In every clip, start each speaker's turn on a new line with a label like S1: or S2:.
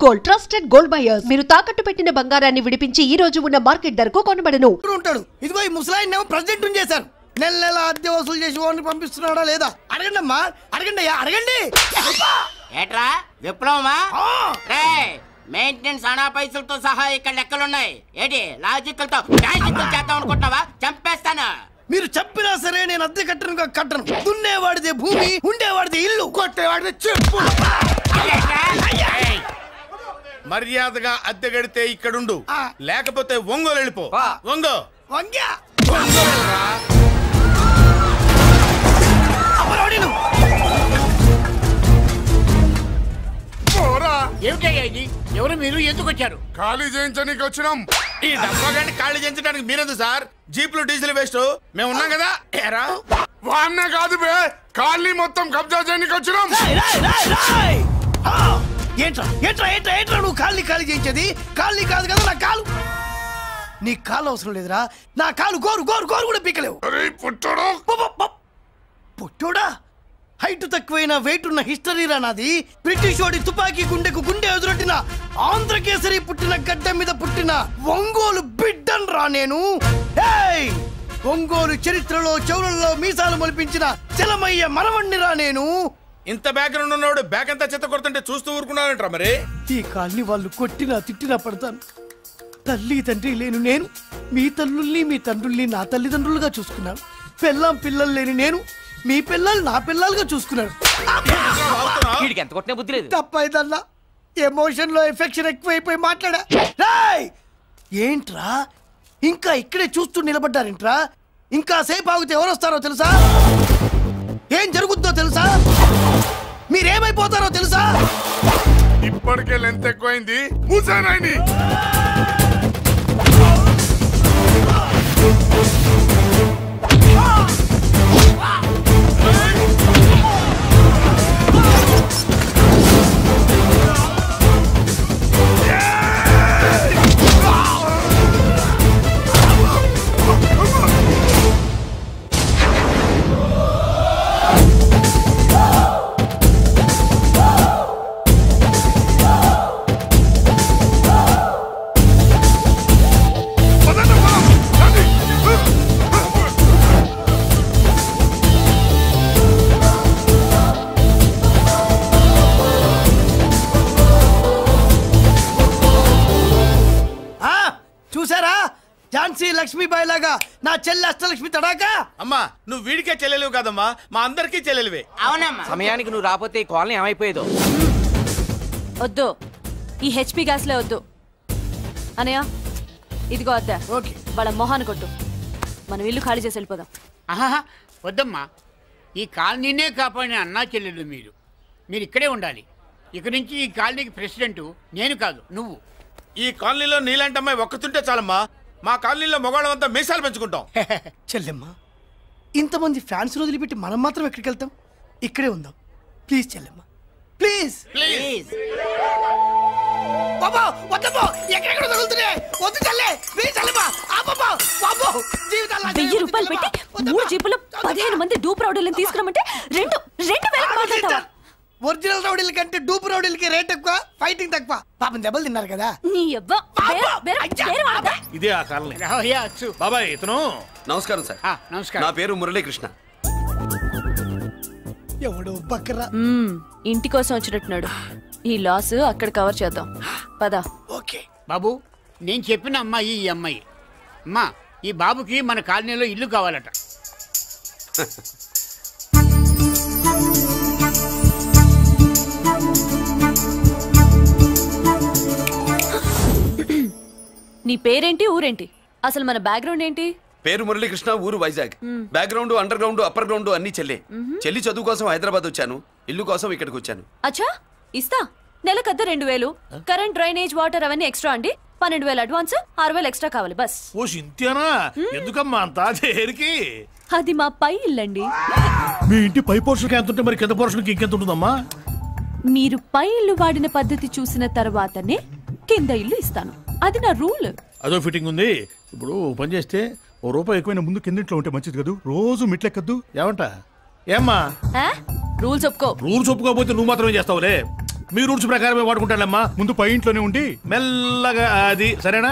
S1: Gold trusted gold buyers. మీరు తాకట్టు పెట్టిన బంగారాన్ని విడిపించి ఈ రోజు ఉన్న మార్కెట్ ధరకు కొనబడను.
S2: ఉంటాడు. ఇదిగో ఈ ముసలాయినేమో ప్రెసిడెంట్ చేశారు. నెల నెల అద్దె వసూలు చేసి వాడిని పంపిస్తున్నాడా లేదా అడగండి అమ్మా. అడగండి అయ్యా, అడగండి.
S3: ఏట్రా విప్లవమా? మెయింటెనెన్స్ అనా పైసలతో సహా ఇక్కడ లెక్కలున్నాయి. ఏంటి లాజికల్ తో మ్యాజికల్ చేద్దాం అనుకుంటున్నావా? చంపేస్తాను.
S2: మీరు చెప్పినా సరే నేను అద్దె కట్టను. దున్నేవాడిదే భూమి, ఉండేవాడిదే ఇల్లు, కొట్టేవాడిదే చెప్పు.
S4: మర్యాదగా అద్దె గడితే ఇక్కడుండు, లేకపోతే ఒంగోలు వెళ్ళిపో.
S2: వంగ్యా
S3: ఏమిటయ్యా ఇది? ఎవరు మీరు? ఎందుకు వచ్చారు?
S4: ఖాళీ చేయించడానికి వచ్చినాం. ఈ డబ్బా గంట ఖాళీ చేయించడానికి మీరెందు సార్? జీప్లు డీజిల్ వేస్ట్, మేము ఉన్నాం కదా. వాన్న కాదు బే, ఖాళీ మొత్తం కబ్జా చేయడానికి వచ్చినాం.
S2: ఏంట్రా నువ్వు ఖాళీ చేయించేది? ఖాళీ కాదు కదా నా కాలు. నీ కాలు అవసరం లేదురా, నా కాలు గోరు కూడా పీకలేవు. పుట్టోడా, హైట్ తక్కువైన వెయిట్ ఉన్న హిస్టరీరా నాది. బ్రిటిష్ వాడి తుపాకీ గుండెకు గుండె ఎదురొట్టిన ఆంధ్రకేసరి పుట్టిన గడ్డ మీద పుట్టిన ఒంగోలు బిడ్డన్ రా నేను. ఒంగోలు చరిత్రలో చౌరల్లో మీసాలు మొలిపించిన చలమయ్య మనవణ్ణిరా నేను.
S4: ఇంత బ్యాక్గ్రౌండ్ ఉన్నవాడు బ్యాక్ అంతా చెత్త కొడుతుంటే చూస్తూ ఊరుకున్నానంటరా మరి?
S2: ఈ కాల్ని వాళ్ళు కొట్టినా తిట్టినా పడతాను. తల్లి తండ్రి లేను నేను మీ తల్లుల్ని మీ తండ్రుల్ని నా తల్లిదండ్రులుగా చూసుకున్నాను. పెళ్ళాం పిల్లలు లేని నేను మీ పిల్లలు నా పిల్లలుగా చూసుకున్నాను. తప్పైదల్లా ఎమోషన్ లో ఎఫెక్షన్ ఎక్కువైపోయి మాట్లాడా. ఏంట్రా ఇంకా ఇక్కడే చూస్తూ నిలబడ్డారేంట్రా? ఇంకా సేపు ఆగితే ఎవరు వస్తారో తెలుసా? ఏం జరుగుద్దో తెలుసా? మీరేమైపోతారో తెలుసా?
S4: ఇప్పటికే లెంత్ ఎక్కువైంది. మూసానాయని
S2: లక్ష్మీబాయి లాగా నా చెల్లి అష్టలక్ష్మి తడాకా.
S4: అమ్మా నువ్వు వీడికే చెల్లెలివి కాదమ్మా, మా అందరికీ చెల్లెలివే.
S3: అవునమ్మా.
S5: సమయానికి నువ్వు రాకపోతే కాలనీ ఏమైపోయేదో.
S6: వద్దు, ఈ హెచ్పి గ్యాస్లే వద్దు. అనయ్య ఇదిగో అద్దా.
S2: ఓకే,
S6: వాళ్ళ మొహాన్ని కొట్టు. మనం ఇల్లు ఖాళీ చేసి వెళ్ళిపోదాం.
S3: వద్దమ్మా, ఈ కాలనీనే కాపాడిన అన్నా చెల్లెలు మీరు ఇక్కడే ఉండాలి. ఇక నుంచి ఈ కాలనీకి ప్రెసిడెంట్ నేను కాదు, నువ్వు.
S4: ఈ కాలనీలో నీలాంటి అమ్మాయి ఒక్కతుంటే చాలమ్మా. మా కాలనీలో మొగాళ్ళం అంతా మీసాలు పెంచుకుంటాం.
S2: చెల్లెమ్మా, ఇంతమంది ఫ్యాన్స్ వదిలిపెట్టి మనం మాత్రం ఎక్కడికి వెళ్తాం? ఇక్కడే ఉందాం ప్లీజ్ చెల్లెమ్మా, ప్లీజ్. బాబా వద్దమ్మా, ఎక్కడెక్కడ తగులుతున్నాయి, వద్దు చెల్లె, ప్లీజ్ చెల్లెమ్మా.
S6: 1000 రూపాయలు పెట్టి 3 జీపులు 15 మంది డూప్ రౌడీలను తీసుకురమంటే 2000 మాట్లాడతావా?
S2: ఒరిజినల్ రౌడీల కంటే డూప్ రౌడీలకి రేట్ ఎక్కువ, ఫైటింగ్ తక్కువ. పాపం దెబ్బలు తిన్నారు కదా.
S7: ఇదే ఆ కాలనీ. బాబాయ్ ఇతను.
S8: నమస్కారం సార్.
S3: నమస్కారం.
S8: నా పేరు మురళీకృష్ణ.
S2: ఎవడు బక్కరా
S6: ఇంటి కోసం వచ్చినట్టున్నాడు. ఈ లాస్ అక్కడ కవర్ చేద్దాం పదా.
S2: ఓకే
S3: బాబు, నేను చెప్పిన అమ్మాయి ఈ అమ్మాయి. అమ్మా, ఈ బాబుకి మన కాలనీలో ఇల్లు కావాలట.
S6: నీ పేరేంటి, ఊరేంటి, అసలు మన బ్యాక్గ్రౌండ్ ఏంటి?
S8: పేరు మురళీకృష్ణ, ఊరు Vizag. Background under ground upper ground అన్ని చెల్లి. చెల్లి చదువు కోసం హైదరాబాద్ వచ్చాను, ఇల్లు కోసం ఇక్కడికి వచ్చాను.
S6: అచ్చా, ఇస్తా. నెలకద్ద 2000, కరెంట్ డ్రైనేజ్ వాటర్ అవన్నీ ఎక్స్ట్రా అండి. 12,000 అడ్వాన్స్, 6,000 ఎక్స్ట్రా కావాలి బస్.
S7: ఓ సింతేనా? ఎందుకమ్మా అంతా చేరికి?
S6: అది మా పై ఇల్లండి.
S7: మీ ఇంటి పై పోర్షన్కి ఎంత ఉంటే మరి కింద పోర్షన్కి ఇంకెంత ఉంటుందమ్మా?
S6: మీరు పై ఇల్లు వాడిన పద్ధతి చూసిన తర్వాతనే కింద ఇల్లు ఇస్తాను. అది నా రూల్.
S7: అదో ఫిట్టింగ్ ఉంది. ఇప్పుడు పని చేస్తే ₹1 ఎక్కువైనా ముందు కిందింట్లో ఉంటే మంచిది కదా, రోజు మెట్లెక్కద్దు. ఏమంట? ఏమ్మా
S6: రూల్స్ ఒప్పుకో.
S7: రూల్స్ ఒప్పుకోకపోతే నువ్వు మాత్రమే చేస్తావులే. మీ రూల్స్ ప్రకారమే వాడుకుంటానమ్మా. ముందు పై ఇంట్లోనే ఉండి మెల్లగా అది సరేనా?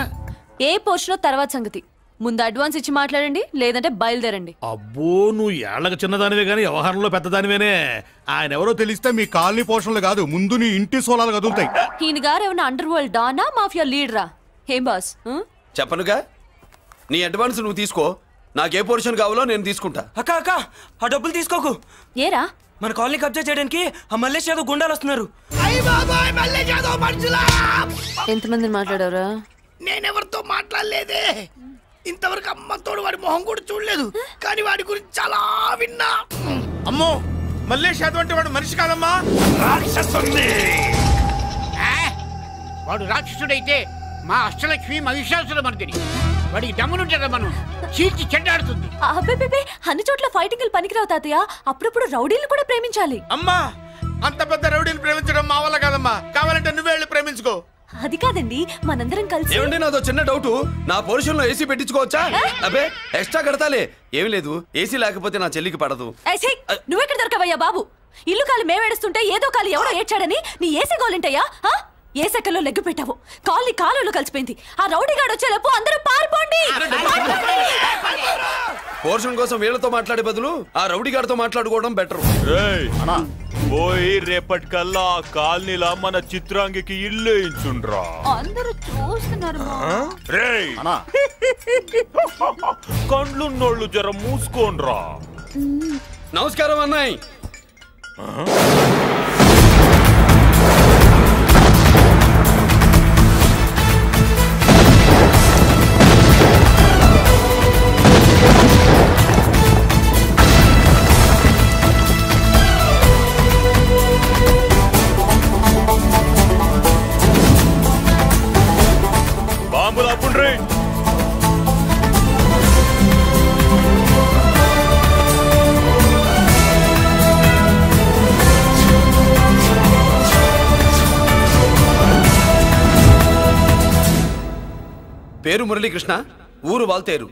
S6: ఏ పోర్షన్ తర్వాత సంగతి. ముందు అడ్వాన్స్ ఇచ్చి మాట్లాడండి, లేదంటే బయలుదేరండి.
S7: అబ్బో, నువ్వు ఏళ్ళకి చిన్నదానివే కానీ వ్యవహారంలో పెద్దదానివేనే. ఆయన ఎవరో తెలిస్తే మీ కాలనీ పోషణలు కాదు, ముందు నీ ఇంటి సోలాలు కదులుతాయి.
S6: ఈయన గారు ఏమన్నా అండర్ వరల్డ్ డానా, మాఫియా లీడరా? ఏం బాస్?
S8: చెప్పనుగా, నీ అడ్వాన్స్ నువ్వు తీసుకో, నాకే పోర్షన్ కావాలో నేను తీసుకుంటా.
S5: అక్క అక్క, ఆ డబ్బులు తీసుకోకు.
S6: ఏరా?
S5: మన కాలనీ కబ్జా చేయడానికి ఆ మల్లేష్ యాదవ్ గుండాలు వస్తున్నారు.
S6: ఎంతమందిని మాట్లాడారా?
S2: నేనెవరితో మాట్లాడలేదే. ఇంతవరకు అమ్మతోడు వాడి మొహం కూడా చూడలేదు, కానీ వాడి గురించి చాలా విన్నా.
S4: అమ్మో, మల్లేష్ యాదవ్ అంటే వాడు మనిషి కాదమ్మా, రాక్షసుని.
S3: వాడు రాక్షసుడైతే మా అష్టలక్ష్మి మహిషాసుల మర్దిని. వాడికి దమ్మునుంటారా మనం చీల్చి చెడ్డాడుతుంది.
S6: అబ్బే, అన్ని చోట్ల ఫైటింగ్ పనికిరావు తాతయ్య. అప్పుడప్పుడు రౌడీలు కూడా ప్రేమించాలి.
S4: అమ్మా, అంత పెద్ద రౌడీని ప్రేమించడం మా వల్ల కాదమ్మా. కావాలంటే నువ్వే వెళ్ళి ప్రేమించుకో.
S6: అది కాదండి, మనందరం కలిసి.
S8: ఏమండి, నాదో చిన్న డౌట్. నా పోర్షన్ లో ఏసీ పెట్టించుకోవచ్చా? అబ్బే, ఎక్స్ట్రా కడతాలే. ఏమి లేదు, ఏసీ లేకపోతే నా చెల్లికి పడదు.
S6: నువ్వెక్కడ దొరకవయ్యా బాబు? ఇల్లు కాలు మేమేడుస్తుంటే ఏదో కాలు ఎవరో ఏడ్చాడని నీ ఏసీ గోలింటయ్యా? ఏ సెకల్లో లెగ్గు పెట్టావు? కాలి కాలులో కలిసిపోయింది. ఆ రౌడీగాడు వచ్చేలోపు అందరూ పారిపోండి.
S8: పోర్షన్ కోసం వీళ్ళతో మాట్లాడే బదులు ఆ రౌడీ గారితో మాట్లాడుకోవడం బెటర్.
S9: పోయి రేపటికల్లా ఆ కాలనీలా మన చిత్రాంగికి ఇల్లు ఇచ్చుండ్రా.
S6: అందరూ చూస్తున్నారు.
S9: కండ్లున్నోళ్ళు జర మూసుకోండ్రా.
S8: నమస్కారం అన్నాయ్.
S9: బాంబులు ఆపుండ్రీ.
S8: పేరు మురళీకృష్ణ, ఊరు వాల్తేరు.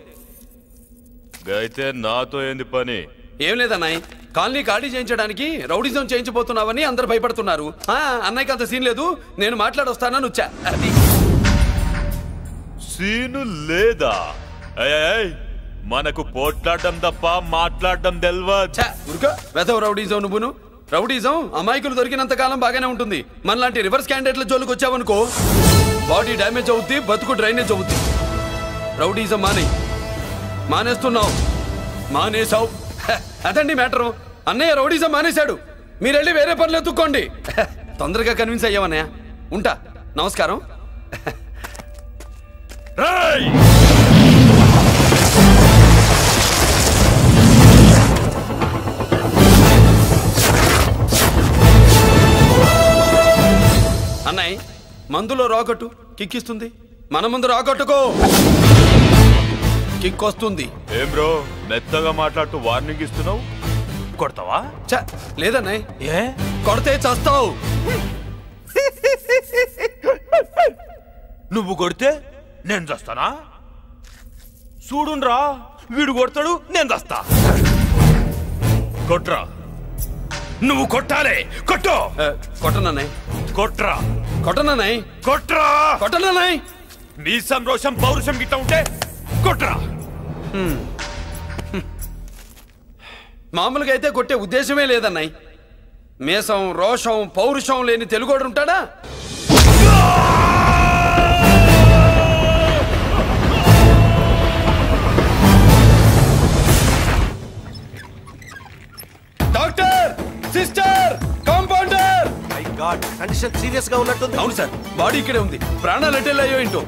S9: అయితే నాతో ఏంది పని?
S8: ఏం లేదన్నాయ్, కాలనీ ఖాళీ చేయించడానికి రౌడిజం చేయించబోతున్నావని అందరు భయపడుతున్నారు. అన్నయ్యకి అంత సీన్ లేదు, నేను మాట్లాడొస్తానని వచ్చా. అది
S9: సీను లేదా? మనకు పోట్లాడడం తప్ప మాట్లాడడం తెల్వా.
S8: వెధవ రౌడీజం. నువ్వును రౌడీజం అమాయకులు దొరికినంత కాలం బాగానే ఉంటుంది. మనలాంటి రివర్స్ క్యాండిడేట్ల జోలికి వచ్చావనుకో, బాడీ డ్యామేజ్ అవుద్ది, బతుకు డ్రైనేజ్ అవుద్ది. రౌడీజం మానేస్తున్నావు, మానేసావు. అదండి మ్యాటరు. అన్నయ్య రౌడీజం మానేశాడు, మీరెళ్ళి వేరే పనులు ఎత్తుక్కోండి. తొందరగా కన్విన్స్ అయ్యావన్నయ్య. ఉంటా, నమస్కారం. అన్నయ్య, మందులో రాకట్టు కిక్కిస్తుంది, మన ముందు రాకట్టుకో కిక్ వస్తుంది.
S9: ఏం బ్రో మెత్తగా మాట్లాడుతూ వార్నింగ్ ఇస్తున్నావు? కొడతావా?
S8: లేదన్నయ్య, ఏ కొడితే చస్తావు.
S9: నువ్వు కొడితే నేను చస్తానా? చూడుండ్రా, వీడు కొడతాడు, నేను చస్తా. కొట్రా, నువ్వు కొట్టాలే. కొట్టు.
S8: కొట్టనన్నయ్య.
S9: కొట్రా.
S8: కొట్టనన్నయ్య.
S9: కొట్రా.
S8: కొట్టనన్నయ్య.
S9: నీ సంతోషం పౌరుషం గిట్ట ఉంటే కొట్రా.
S8: మామూలుగా అయితే కొట్టే ఉద్దేశమే లేదన్నయ్య. మేషం రోషం పౌరుషం లేని తెలుగోడు ఉంటాడా? Doctor, sister, compounder.
S10: My God, condition serious గా ఉన్నట్టుంది.
S8: అవును సార్, బాడీ ఇక్కడే ఉంది. ప్రాణాలు ఎట్టెళ్ళాయో ఏంటో.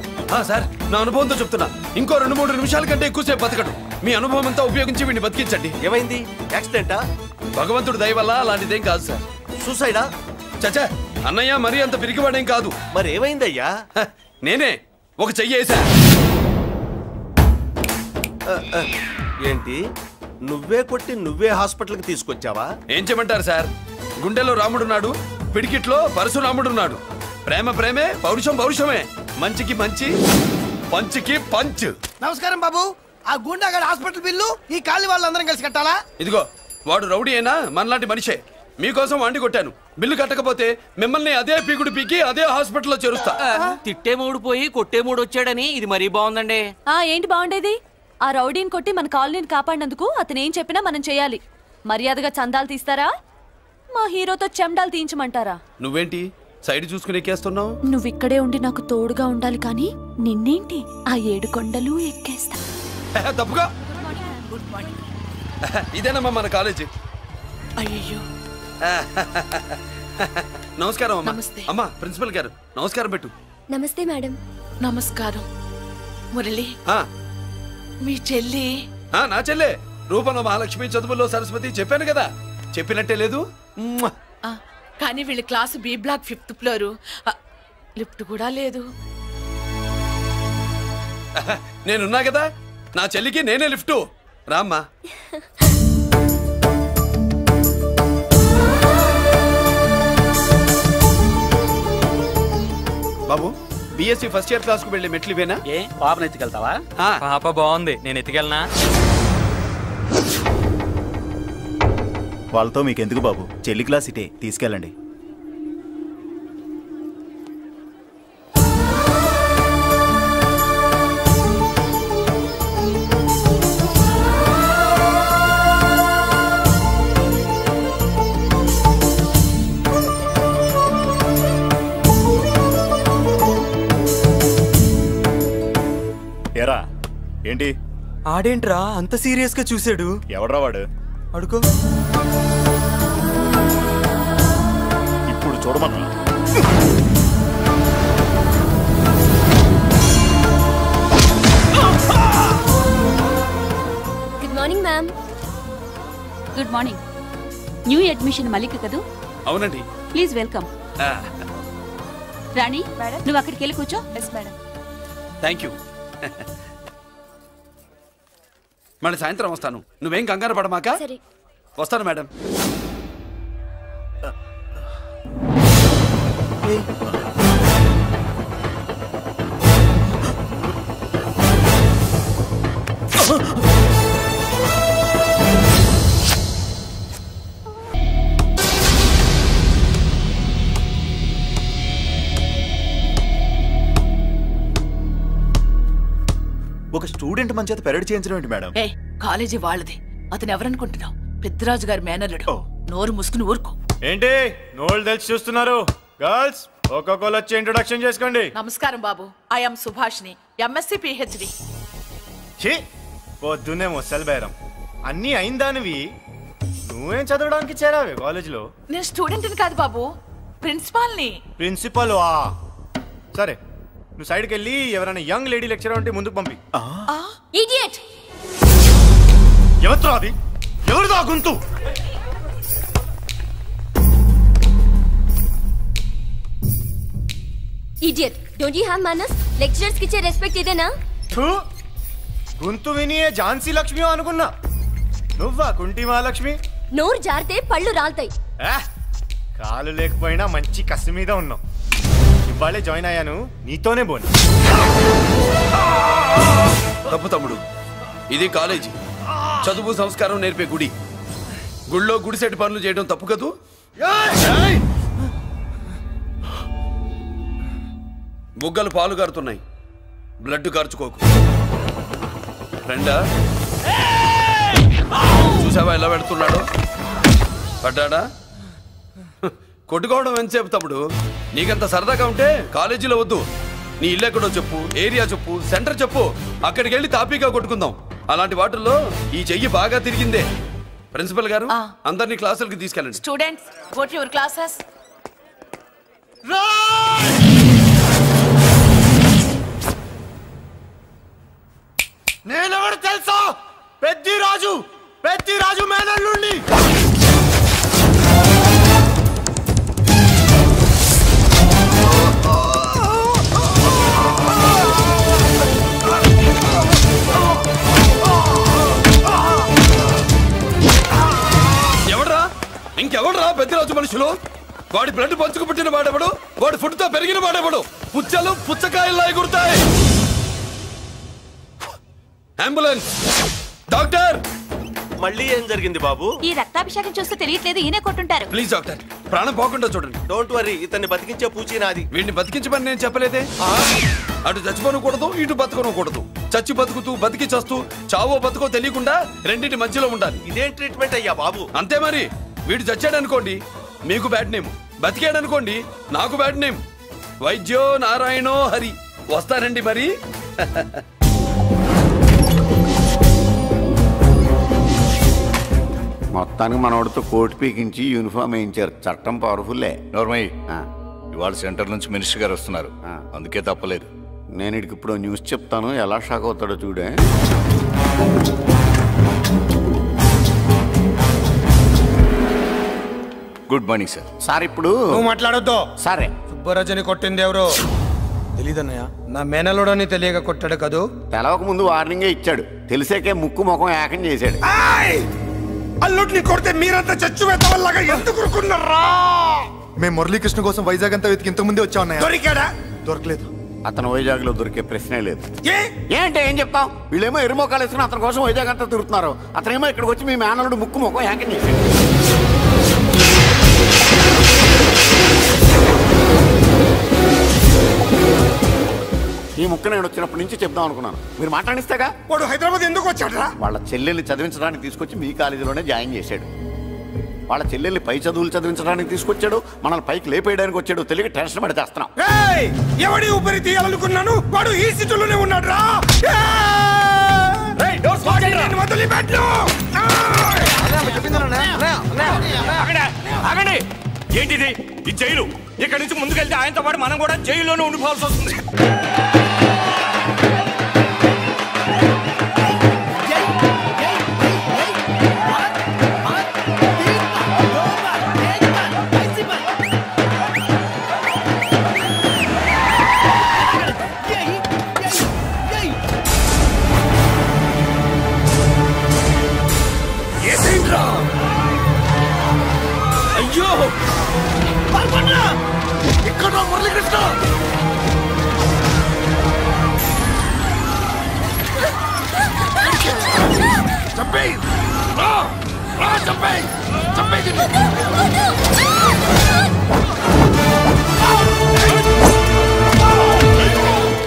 S8: సార్, నా అనుభవంతో చెప్తున్నా, ఇంకో 2-3 నిమిషాల కంటే ఎక్కువసేపు బతకడు. మీ అనుభవం అంతా ఉపయోగించి వీడిని బతికించండి.
S10: ఏమైంది? యాక్సిడెంటా?
S8: భగవంతుడు దయ వల్ల అలాంటిదేం కాదు సార్.
S10: సూసైడా?
S8: చచ్చా, అన్నయ్య మరీ అంత పిరికివాడేం కాదు.
S10: మరి ఏమైందయ్యా?
S8: నేనే ఒక చెయ్యేసా.
S10: ఏంటి, నువ్వే కొట్టి నువ్వే హాస్పిటల్కి తీసుకొచ్చావా?
S8: ఏం చేయమంటారు సార్, గుండెలో రాముడున్నాడు, పిడికిట్లో పరశురాముడున్నాడు. ప్రేమ ప్రేమే, పౌరుషం పౌరుషమే. మంచికి మంచి, పంచికి పంచ్.
S2: నమస్కారం బాబు. ఆ గుండాగడ్ హాస్పిటల్ బిల్లు ఈ కాలి వాళ్ళందరం కలిసి కట్టాలా?
S8: ఇదిగో, వాడు రౌడీ అయినా మనలాంటి మనిషే. మీకోసం వండి కొట్టాను. బిల్లు కట్టకపోతే మిమ్మల్ని అదే పీకుడు పీకి అదే హాస్పిటల్లో చేరుస్తా.
S11: తిట్టే మూడు పోయి కొట్టే మూడు వచ్చాడని ఇది మరీ బాగుందండి.
S6: ఏంటి బాగుండేది? ఆ రౌడీని కొట్టి మన కాలనీని కాపాడినందుకు అతను ఏం చెప్పినా మనం చేయాలి. మర్యాదగా చందాలు తీస్తారా, మా హీరోతో చెండాలు తీయించమంటారా?
S8: నువ్వేంటి సైడ్ చూసుకుని ఎక్కేస్తున్నావు?
S6: నువ్వు ఇక్కడే ఉండి నాకు తోడుగా ఉండాలి, కానీ నిన్నేంటి ఆ 7 కొండలు ఎక్కేస్తా.
S8: తప్పుగా. ఇదేనమ్మా మన కాలేజీ.
S12: అయ్యో
S8: నమస్కారం అమ్మా. అమ్మా ప్రిన్సిపల్ గారు నమస్కారం పెట్టు.
S12: నమస్తే మేడం. నమస్కారం. మురళి మీ చెల్లి?
S8: నా చెల్లె రూపంలో మహాలక్ష్మి, చదువుల్లో సరస్వతి. చెప్పాను కదా, చెప్పినట్టే లేదు.
S12: కానీ వీళ్ళ class B block 5th floor, lift కూడా లేదు.
S8: నేనున్నా కదా, నా చెల్లికి నేనే లిఫ్ట్. రామ్మా. బాబు బిఎస్సి ఫస్ట్ ఇయర్ క్లాస్ కు వెళ్ళి మెట్లు ఇవేనా?
S11: ఏ పాపను ఎత్తుకెళ్తావా? పాప బాగుంది, నేను ఎత్తుకెళ్ళనా?
S13: వాళ్ళతో మీకెందుకు బాబు, చెల్లి క్లాస్ ఇటే, తీసుకెళ్ళండి. ఏరా ఏంటి?
S5: ఆడేంట్రా అంత సీరియస్ గా చూసాడు?
S13: ఎవడ్రా వాడు?
S5: అడుకో.
S13: ఇప్పుడు చూడమన్నా.
S12: Good morning ma'am.
S6: Good morning. New admission Mallika కదూ?
S8: అవునండి.
S6: Please welcome. రాణి నువ్వు అక్కడికి వెళ్ళి కూర్చో. Yes madam.
S8: Thank you. మళ్ళీ సాయంత్రం వస్తాను, నువ్వేం కంగారు పడమాక. వస్తాను మేడం.
S13: ఒక స్టూడెంట్ మన చేత పెరడ్ చేయించడం ఏంటి మేడం?
S12: కాలేజీ వాళ్ళది, అతను ఎవరనుకుంటున్నావు? పెద్దరాజు గారి మేనల్లుడు. నోరు ముసుకుని ఊరుకో.
S14: ఏంటి నోళ్ళు తెలిసి చూస్తున్నారు? గర్ల్స్ ఒక్కొక్కరు వచ్చి ఇంట్రొడక్షన్ చేసుకోండి.
S12: నమస్కారం బాబు, ఐఎమ్ సుభాష్ని, ఎంఎస్సి పిహెచ్డి.
S14: పొద్దున్నే ముసలి బేరం అన్నీ అయిందానివి, నువ్వేం చదవడానికి చేరావే కాలేజీలో?
S12: నేను స్టూడెంట్ని కాదు బాబు, ప్రిన్సిపాల్ని.
S14: ప్రిన్సిపల్ సరే, నువ్వు సైడ్కి వెళ్ళి ఎవరైనా యంగ్ లేడీ లెక్చరర్ ఉంటే ముందుకు పంపి.
S12: ఇడియట్!
S14: ఎవరితో అది? ఎవరిదో గుంతు?
S12: Idiot! Don't you have manners? Lecturers కి ఇచ్చే రెస్పెక్ట్ ఇదేనా?
S14: గుంతు విని ఝాన్సీ లక్ష్మి అనుకున్నా, నువ్వా కుంటి మహాలక్ష్మి?
S12: నోరు జారితే పళ్ళు రాల్తాయి.
S14: కాలు లేకపోయినా మంచి కసి మీద ఉన్నావు. ఇవాళే జాయిన్ అయ్యాను, నీతోనే పోను.
S8: తప్పు తమ్ముడు, ఇది కాలేజీ, చదువు సంస్కారం నేర్పే గుడి. గుళ్ళో గుడిసెట్టి పనులు చేయడం తప్పు కదూ? బుగ్గలు పాలు గారుతున్నాయి, బ్లడ్ కార్చుకోకు. ఫ్రెండా, చూసావా ఎలా పెడుతున్నాడో? పడ్డాడా? కొట్టుకోవడం ఎంతసేపు తమ్ముడు? నీకంత సరదాగా ఉంటే కాలేజీలో వద్దు. నీ ఇల్లు ఎక్కడో చెప్పు, ఏరియా చెప్పు, సెంటర్ చెప్పు, అక్కడికి వెళ్ళి తాపీగా కొట్టుకుందాం. అలాంటి వాటిల్లో ఈ చెయ్యి బాగా తిరిగిందే. ప్రిన్సిపల్ గారు అందరినీ క్లాసులకి తీసుకెళ్ళండి.
S12: Students go to your classes.
S14: నేనెవరు తెలుసా? పెద్దిరాజు, పెద్దిరాజు మేనల్లుండి.
S8: ఎవడ్రా? ఇంకెవడ్రా పెద్దిరాజు మనుషులు? వాడి బ్లడ్ పంచుకు పుట్టిన వాడెవడు? వాడి ఫుడ్ తో పెరిగిన వాడెవడు? పుచ్చలు పుచ్చకాయల్లా ఎగురుతాయి. అంబులెన్స్, డాక్టర్,
S10: మళ్ళీ ఏం జరిగింది బాబు?
S6: ఈ రక్తాభిషేకం చూస్తే తెలియట్లేదు, ఈయనే కొట్టుంటారు.
S8: ప్లీజ్ డాక్టర్, ప్రాణం పోకుండా చూడండి.
S10: డోంట్ వరీ, ఇతన్ని బతికించే పూచి నాది.
S8: వీడిని బతికించమని నేను చెప్పలేదే. అటు చచ్చిపోనకూడదు, ఇటు బతకనకూడదు. చచ్చి బతుకుతూ బతికి చస్తూ చావో బతుకో తెలియకుండా రెండింటి మధ్యలో ఉండాలి.
S10: ఇదేం ట్రీట్మెంట్ అయ్యా బాబు?
S8: అంతే మరి. వీడు చచ్చాడు అనుకోండి మీకు బ్యాడ్ నేమ్, బతికాడు అనుకోండి నాకు బ్యాడ్ నేమ్. వైద్యో నారాయణో హరి. వస్తారండి మరి.
S15: మొత్తానికి మనోడితో కోట్ పీకించి యూనిఫామ్ వేయించారు. చట్టం పవర్ఫుల్లే.
S7: నోర్మయ్య, ఇవాళ సెంటర్ నుంచి మినిస్టర్ గారు వస్తున్నారు, అందుకే తప్పలేదు.
S15: నేను ఇడికి ఇప్పుడు న్యూస్ చెప్తాను, ఎలా షాక్ అవుతాడో చూడే.
S7: Good morning sir.
S15: సార్ ఇప్పుడు
S14: నువ్వు మాట్లాడొద్దు.
S15: సరే.
S14: సుబ్బరాజుని కొట్టింది ఎవరు? తెలీదన్నయ్య. నా మేనలోడని తెలియక కొట్టాడు కదూ.
S15: తెలవక ముందు వార్నింగే ఇచ్చాడు, తెలిసాకే ముక్కు ముఖం ఏకం చేశాడు.
S14: అల్లుడిని కొడితే మీరంతా చచ్చువేతవల్లాగా ఎందుకు రుకున్నారా?
S13: మేము మురళీకృష్ణ కోసం వైజాగ్ అంతా వెతికి ఇంతకు ముందే వచ్చా ఉన్నాయా?
S14: దొరికాడా?
S13: దొరకలేదు.
S15: అతను వైజాగ్ లో దొరికే ప్రశ్నే లేదు. ఏంటే ఏం చెప్తాం? వీళ్ళేమో ఎరుమోకాలు వేసుకుని అతని కోసం వైజాగ్ అంతా తిరుగుతున్నారు, అతనేమో ఇక్కడికి వచ్చి మీ మేనలుడు ముక్కు ముఖం ఏకం చేశాడు. ఈ ముక్క నేను వచ్చినప్పటి నుంచి చెప్దాం అనుకున్నాను, మీరు మాట్లాడిస్తేగా.
S14: వాడు హైదరాబాద్ ఎందుకు వచ్చాడు?
S15: వాళ్ళ చెల్లెల్ని చదివించడానికి తీసుకొచ్చి మీ కాలేజీలోనే జాయిన్ చేశాడు. వాళ్ళ చెల్లెల్ని పై చదువులు చదివించడానికి తీసుకొచ్చాడు, మనల్ని పైకి లేపేయడానికి వచ్చాడు. తెలియక టెన్షన్ పడి చేస్తున్నాం.
S14: ఎవడి ఊపిరి తీయాలనుకున్నాను, వాడు ఈ సిటీలోనే ఉన్నాడు రా.
S16: ఏంటిది ఈ జైలు? ఇక్కడ నుంచి ముందుకెళ్తే ఆయనతో పాటు మనం కూడా జైల్లోనే ఉండిపోవాల్సి వస్తుంది.
S14: అయ్యో ఇక్కడ మురళీకృష్ణ చంపేయ్, చంపేయ్, చంపేయ్.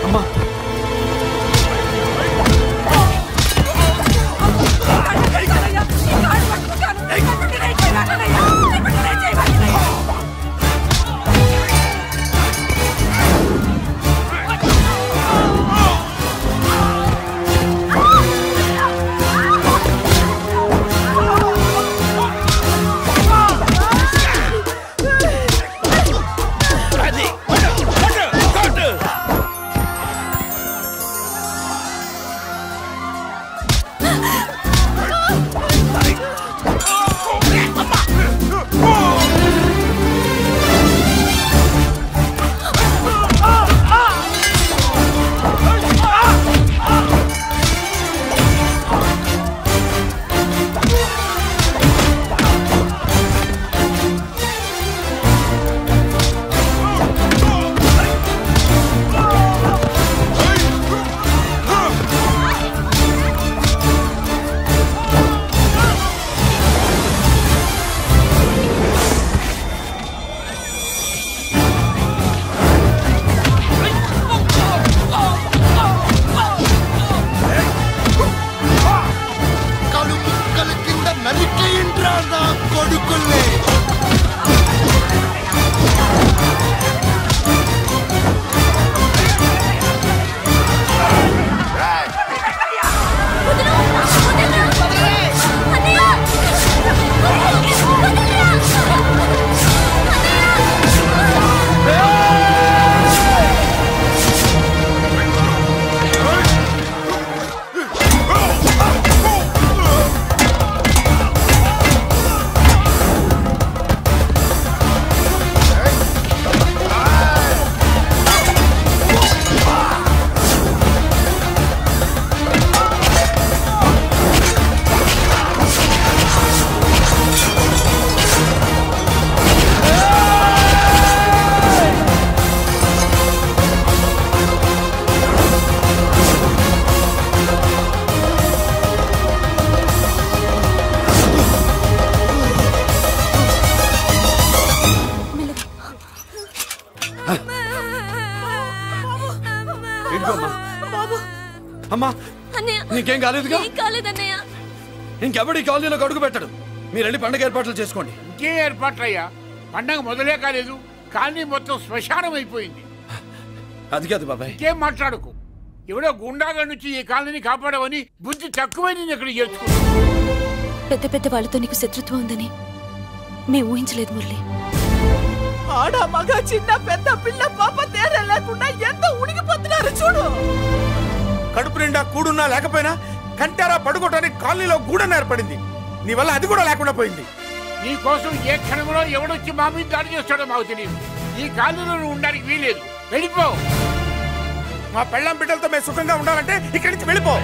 S14: అమ్మా
S8: ఏమ్మా
S6: అన్నయ్య
S8: నీకేం కాలేదుగా?
S6: ఏం కాలేదన్నయ్య.
S8: ఇంకెవడి కాలనీలో అడుగు పెట్టడు. మీరు వెళ్ళి పండుగ ఏర్పాట్లు చేసుకోండి.
S3: ఇంకే ఏర్పాట్లయ్యా? పండగ మొదలే కాలేదు, కాలనీ మొత్తం శ్మశానం అయిపోయింది.
S8: అది కాదు బాబాయ్.
S3: ఇంకేం మాట్లాడుకు. ఎవడో గుండాగా నుంచి ఈ కాలనీని కాపాడవని బుద్ధి తక్కువైంది ఇక్కడ చేర్చుకున్నాను.
S6: పెద్ద పెద్ద వాళ్ళతో నీకు శత్రుత్వం ఉందని మేము ఊహించలేదు మురళి.
S2: ఆడ మగ చిన్న పెద్ద పిల్ల పాప తేడా లేకుండా ఎంత ఉడికిపోతున్నారు చూడు.
S4: కడుపు నిండా కూడున్నా లేకపోయినా కంటారా పడుకోవటానికి కాలనీలో గూడన ఏర్పడింది. నీ వల్ల అది కూడా లేకుండా పోయింది.
S3: నీ కోసం ఏ క్షణంలో ఎవడొచ్చి మా మీద దాడి చేస్తాడో మాకు తెలియదు. ఈ కాలనీలో నువ్వు ఉండడానికి వీలేదు. వెళ్ళిపో.
S4: మా పెళ్ళాం బిడ్డలతో మేము సుఖంగా ఉండాలంటే ఇక్కడి నుంచి వెళ్ళిపో.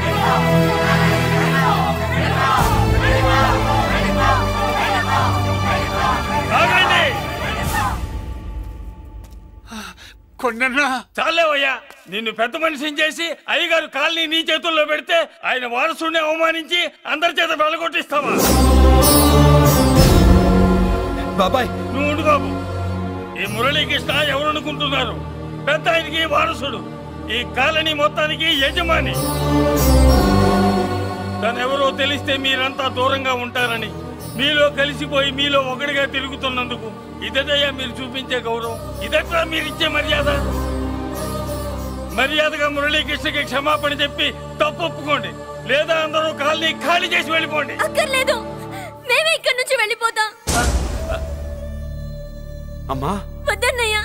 S16: చాలేవయ్యా, నిన్ను పెద్ద మనిషిని చేసి అయ్యగారు కాలనీ నీ చేతుల్లో పెడితే ఆయన వారసుని అవమానించి అందరి చేత వెళ్ళగొట్టిస్తావా?
S8: బాబాయ్
S16: నువ్వు ఉండు బాబు. ఈ మురళీకృష్ణ ఎవరు అనుకుంటున్నారు? పెద్ద ఆయనకి వారసుడు, ఈ కాలనీ మొత్తానికి యజమాని. తనెవరో తెలిస్తే మీరంతా దూరంగా ఉంటారని మీలో కలిసిపోయి మీలో ఒకటిగా తిరుగుతున్నందుకు ఇదయ్యా మీరు చూపించే గౌరవం. ఇదట్లా మీరిచ్చే మర్యాద. మర్యాదగా మురళీకృష్ణకి క్షమాపణ చెప్పి తప్పు ఒప్పుకోండి, లేదా అందరూ కాలనీ ఖాళీ చేసి వెళ్ళిపోండి.
S6: అక్కర్లేదు, మేమే ఇక్కడి నుంచి వెళ్ళిపోతాం.
S8: అమ్మా
S6: వద్దన్నయ్య,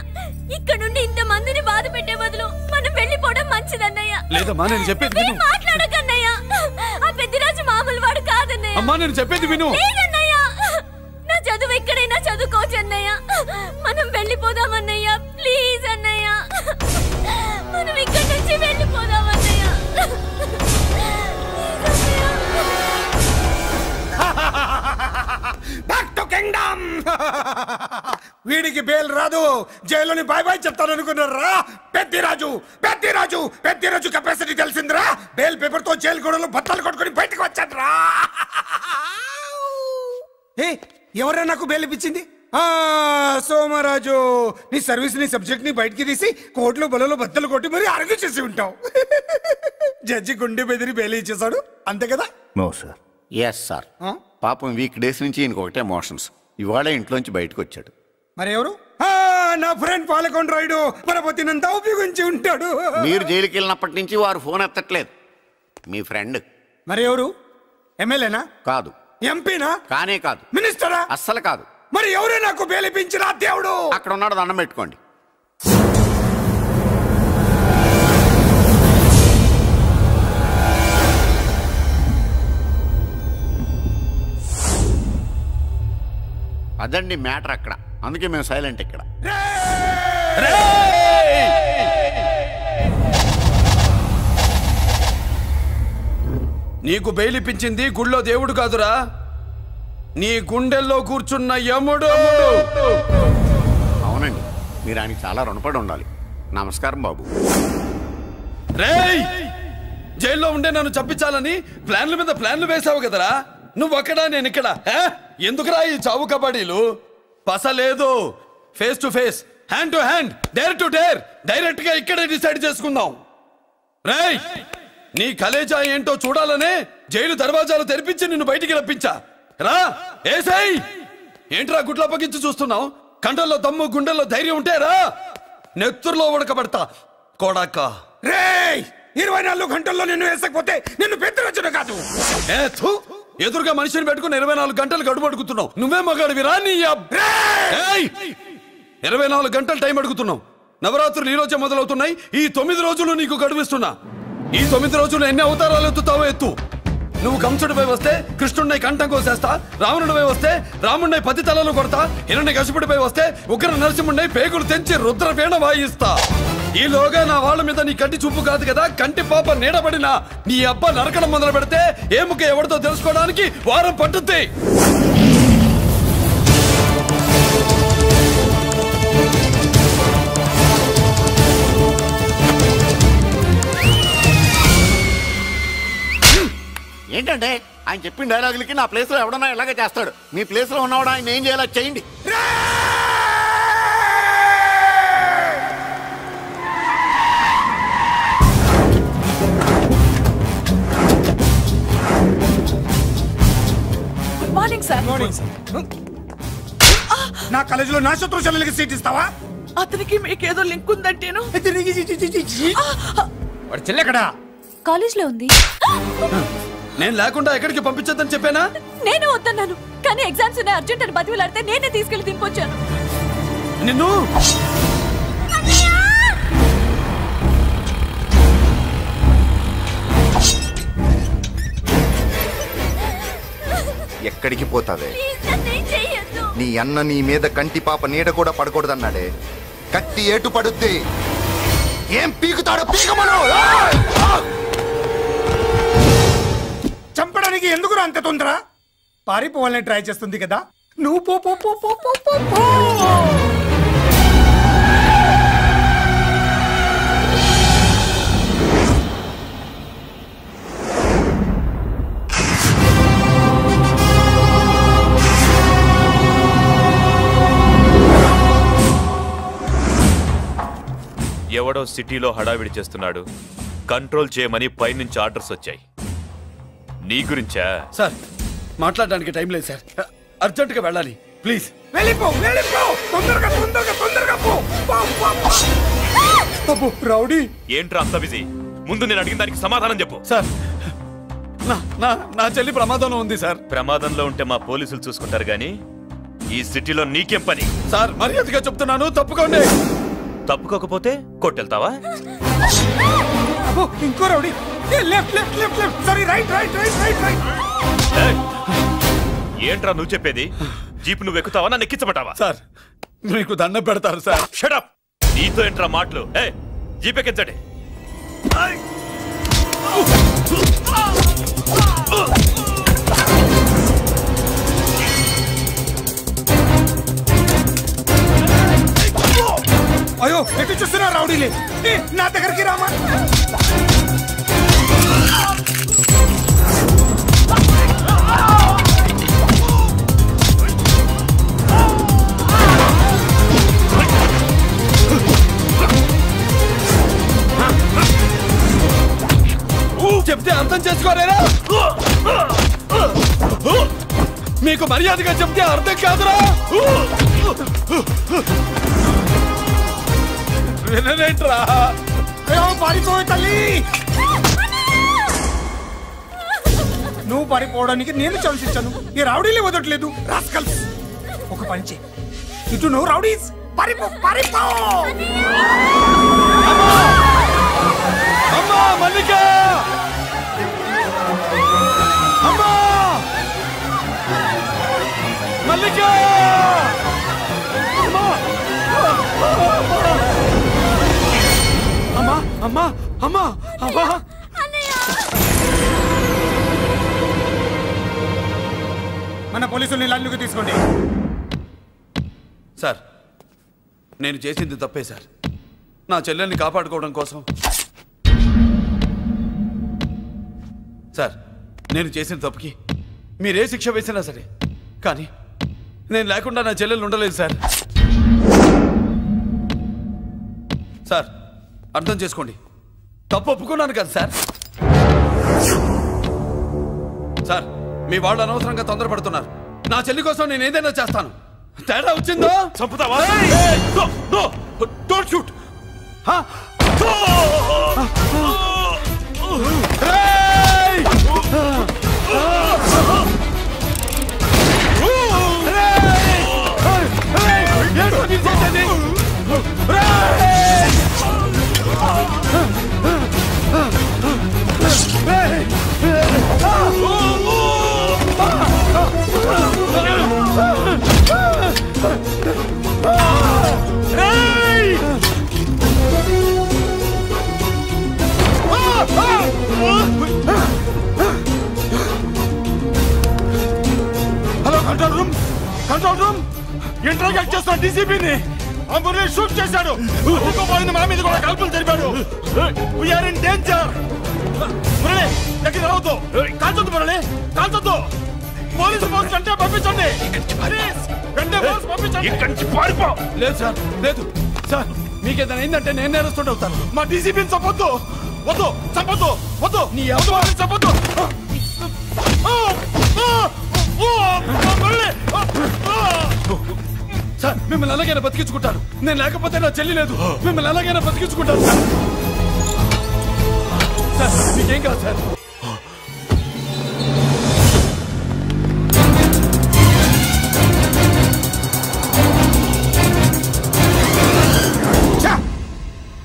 S6: ఇక్కడ నుండి ఇంత మందిని బాధ పెట్టే బదులు మనం వెళ్ళిపోవడం మంచిదన్నయ్య.
S8: లేదమ్మా, నేను చెప్పేది విను.
S6: మాట్లాడకన్నయ్య, ఆ పెద్దిరాజు మామూలు వాడు కాదన్నయ్య.
S8: అమ్మా నేను చెప్పేది విను.
S6: లేదన్నయ్య, నా చదువు ఎక్కడైనా చదువుకోవచ్చు అన్నయ్య. మనం వెళ్ళిపోదామన్నయ్య, ప్లీజ్ అన్నయ్య. మనం ఇక్కడి నుంచి వెళ్ళిపోదామన్నయ్య.
S4: Back to kingdom. వీడికి బేల్ రాదు, జైల్లోని బాయ్ బాయ్ చెప్తాను అనుకున్నారా? పెద్దిరాజు పెద్దిరాజు పెద్దిరాజు కెపాసిటీ తెలిసిందిరా. బేల్ పేపర్ తో జైలు గోడలు బట్టలు కొట్టుకుని బయటకు వచ్చాడ్రా. ఎవరా నాకు బేల్ ఇప్పించింది? సోమరాజు, నీ సర్వీస్ నీ సబ్జెక్ట్ ని బయటికి తీసి కోర్టులో బలలో బద్దలు కొట్టి మరి అరుగు చేసి ఉంటావు. జడ్జి గుండె బెదిరి బేల్ ఇచ్చేసాడు, అంతే కదా?
S15: No sir. Yes sir. పాపం వీక్ డేస్ నుంచి ఈయనకు ఒకటే ఎమోషన్స్. ఇవాళ ఇంట్లోంచి బయటకు వచ్చాడు.
S4: మరి ఎవరు? నా ఫ్రెండ్ పాలకొండ రాయుడు పరపతినంతా ఉపయోగించి ఉంటాడు.
S15: మీరు జైలుకి వెళ్ళినప్పటి నుంచి వారు ఫోన్ ఎత్తట్లేదు. మీ ఫ్రెండ్.
S4: మరి ఎవరు? ఎమ్మెల్యేనా?
S15: కాదు.
S4: ఎంపీనా?
S15: కానే కాదు.
S4: మినిస్టరా?
S15: అస్సలు కాదు.
S4: మరి ఎవరే నాకు బేలిపించిన దేవుడు?
S15: అక్కడ ఉన్నాడు, దండం పెట్టుకోండి. అదండి మ్యాటర్ అక్కడ. అందుకే మేము సైలెంట్ ఇక్కడ.
S8: నీకు బెయిలిపించింది గుళ్ళో దేవుడు కాదురా, నీ గుండెల్లో కూర్చున్న యముడు.
S15: అవునండి, మీరు ఆయనకి చాలా రుణపడి ఉండాలి. నమస్కారం బాబు.
S8: రేయ్, జైల్లో ఉండే నన్ను చంపించాలని ప్లాన్ల మీద ప్లాన్లు వేసావు కదరా. నువ్వక్కడా నేను ఇక్కడ. ఎందుకురా ఈ చావు కబడ్డీలు? పసలేదు. Face to face, hand to hand, dare to dare, direct గా ఇక్కడే డిసైడ్ చేసుకుందాం. రేయ్, నీ కలేజా ఏంటో చూడాలనే జైలు దర్వాజాలు తెరిపించి నిన్ను బయటికి రప్పించా. రా ఏసై. ఏంట్రా గుడ్ల పగించి చూస్తున్నావు? కండల్లో దమ్ము గుండెల్లో ధైర్యం ఉంటే రా, నెత్తురులో ఉడకబడతా కొడాక.
S4: రేయ్, 24 గంటల్లో నిన్ను వేసకపోతే నిన్ను పెద్దరచుడు కాదు.
S8: ఎదురుగా మనిషిని పెట్టుకుని 24 గంటలు గడుపు అడుగుతున్నావు. నువ్వే మగాడివిరా నీ 24 గంటలు టైం అడుగుతున్నావు. నవరాత్రులు ఈ రోజే మొదలవుతున్నాయి. ఈ 9 రోజులు నీకు గడువిస్తున్నా. ఈ 9 రోజులు ఎన్ని అవతారాలు ఎత్తుతావో ఎత్తు. నువ్వు కంసుడిపై వస్తే కృష్ణుడిని కంఠం కోసేస్తా, రావణుడిపై వస్తే రాముడిని 10 తలలు కొడతా, హిరణ్యకశిపుడిపై వస్తే ఉగ్ర నరసింహుడిని పేగులు తెంచి రుద్రవీణ వాయిస్తా. ఈలోగా నా వాళ్ళ మీద నీ కంటి చూపు కాదు కదా, కంటి పాప నీడబడిన నీ అబ్బ నరకడం మొదలు పెడితే ఏముక ఎవరితో తెలుసుకోవడానికి వారం పట్టుద్ది.
S15: ఏంటంటే ఆయన చెప్పిన డైలాగులకి నా ప్లేస్లో ఎవడన్నా ఇలాగే చేస్తాడు. మీ ప్లేస్లో ఉన్నవాడు ఆయన ఏం చేయాలో చేయండి.
S12: సార్.
S4: నా కాలేజీలో నా శత్రు చెల్లెలకి సీట్ ఇస్తావా?
S12: అతనికి మీకేదో లింక్ ఉందంటేను.
S4: వాడి చెల్లెక్కడా?
S6: కాలేజ్ లో ఉంది.
S8: నేను లేకుండా ఎక్కడికి పంపించొద్దని చెప్పానా?
S6: నేను వద్దన్నాను, కానీ ఎగ్జామ్స్ ఉన్నాయి అర్జెంట్ అని బతిలాడితే నేనే తీసుకెళ్లి దింపొచ్చాను.
S8: నిన్ను
S13: ఎక్కడికి పోతావే? నీ అన్న నీ మీద కంటి పాప నీడ కూడా పడకూడదన్నాడే. కత్తి ఏటు పడుద్ది. ఏం పీకుతాడో పీకమను.
S4: చంపడానికి ఎందుకు అంత తొందర? పారిపోవాలని ట్రై చేస్తుంది కదా. నువ్వు పో పో పో పో పో పో పో.
S9: ఎవడో సిటీలో హడావిడి చేస్తున్నాడు, కంట్రోల్ చేయమని పైనుంచి ఆర్డర్స్ వచ్చాయి. నీ గురించా?
S8: సార్ మాట్లాడడానికి టైం లేదు సార్, అర్జెంట్ గా వెళ్ళాలి ప్లీజ్.
S4: వెళ్ళిపో వెళ్ళిపో, తొందరగా తొందరగా తొందరగా పో. అబ్బో రౌడీ
S9: ఏంట్రా అంత బిజీ? ముందు నేను అడిగిన దానికి సమాధానం చెప్పు.
S8: సార్ నా చెల్లి ప్రమాదంలో ఉంది సార్.
S9: ప్రమాదంలో ఉంటే మా పోలీసులు చూసుకుంటారు గానీ ఈ సిటీలో నీకేం పని?
S8: సార్ మర్యాదగా చెప్తున్నాను, తప్పుకోండి.
S9: తప్పుకోకపోతే కొట్టెళ్తావా?
S4: అబ్బో ఇంకో rowdy. Left left left left, sorry right right right right right.
S9: ఏంట్రా నువ్వు చెప్పేది? జీప్ నువ్వు ఎక్కుతావా, నన్ను ఎక్కించమంటావా?
S8: సార్ మీకు దండం పెడతారు సార్.
S9: Shut up. నీతో ఏంట్రా మాటలు? జీప్ ఎక్కించండి.
S4: అయ్యో ఎటు చూస్తున్నా రౌడీలే. నా దగ్గరికి రామా.
S8: చెప్తే అర్థం చేసుకోలేరా? మీకు మర్యాదగా చెప్తే అర్థం కాదురా? వినరేంట్రా?
S4: అయ్యో పారిపోయే తల్లి. నువ్వు పారిపోవడానికి నేను ఛాన్స్ ఇచ్చాను, ఈ రౌడీలే వదట్లేదు. రాస్కల్స్, ఒక పని చేయి, ఇటు నువ్వు రౌడీస్ పారిపో పారిపో.
S8: అమ్మా మల్లిక, అమ్మా మల్లిక, అమ్మా అమ్మా అమ్మా అమ్మా.
S4: మన పోలీసుల్ని లైన్లోకి తీసుకోండి.
S8: సార్ నేను చేసింది తప్పే సార్. నా చెల్లెల్ని కాపాడుకోవడం కోసం సార్ నేను చేసిన తప్పుకి మీరే శిక్ష వేసినా సరే, కానీ నేను లేకుండా నా చెల్లెలు ఉండలేదు సార్. సార్ అర్థం చేసుకోండి, తప్పు ఒప్పుకున్నాను కదా సార్. సార్ మీ వాళ్ళు అనవసరంగా తొందరపడుతున్నారు. నా చెల్లి కోసం నేను ఏదైనా చేస్తాను. తేడా వచ్చిందో
S9: చంపుతావా? Don't shoot.
S16: Hello control room, control room. Interrogate చేస్తున్న డీసీపీని మురళి షూట్ చేశాడు. పోయింది, మన మీద కూడా కాల్పులు జరిపాడు. We are in danger. మురళి దగ్గర రావద్దు, కాల్చొద్దు మురళి, కాల్చొద్దు. పోలీసు పోస్ట్ అంటే పంపించండి. వెంటనే పోలీసు పంపించండి.
S9: ఇక్కడి నుంచి పారిపో.
S8: లేదు సార్, లేదు సార్. మీకేదైనా అయిందంటే నేను నేరస్తుంటే అవుతాను.
S16: మా డీసీపీని చంపొద్దు, వద్దు, చంపొద్దు, వద్దు, నీ ఎవరు వాళ్ళని చంపొద్దు.
S8: మిమ్మల్ని ఎలాగైనా బతికించుకుంటాను. నేను లేకపోతే నా చెల్లి లేదు. మిమ్మల్ని ఎలాగైనా బతికించుకుంటాను సార్. మీకేం కాదు సార్.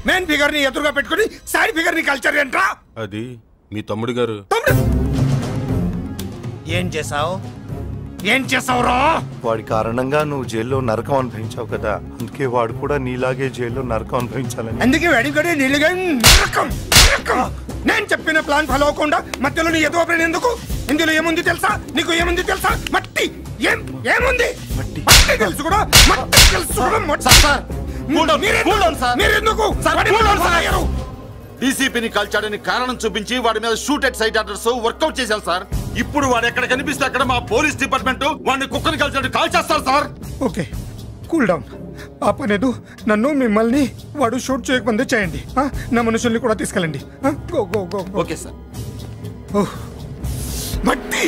S4: మెయిన్ ఫిగర్ ని ఎదురుగా పెట్టుకుని సైడ్ ఫిగర్ ని కల్చర్ ఏంట్రా?
S16: అది మీ తమ్ముడు గారు.
S4: ఏం చేసావు? ఏం చేసావురా?
S13: వాడి కారణంగా నువ్వు జైల్లో నరకం అనుభవించావు కదా, అందుకే వాడు కూడా నీలాగే జైల్లో నరకం అనుభవించాలని.
S4: అందుకే అడిగడే నీళ్ళగా నరకం నరకం. నేను చెప్పిన ప్లాన్ ఫాలో అవ్వకుండా మధ్యలో నీ ఎదురు ఓపెన్ ఎందుకు? ఇందులో ఏముంది తెలుసా? నీకు ఏముంది తెలుసా? మట్టి. ఏముంది? మట్టి తెలుసు కూడా, మట్టి తెలుసు కూడా.
S16: డీసీపీని కాల్చాడని కారణం చూపించి వాడి మీద shoot at sight orders workout చేశాం సార్. ఇప్పుడు వాడు ఎక్కడ కనిపిస్తే అక్కడ మా పోలీస్ డిపార్ట్మెంట్ వాడిని కుక్కని కాల్చాడు కాల్ చేస్తారు సార్.
S4: Okay, cool down. ఆ పనేదు నన్ను మిమ్మల్ని వాడు షూట్ చేయకముందే చేయండి. నా మనుషుల్ని కూడా తీసుకెళ్ళండి. Go go go.
S16: Okay sir.
S4: మట్టి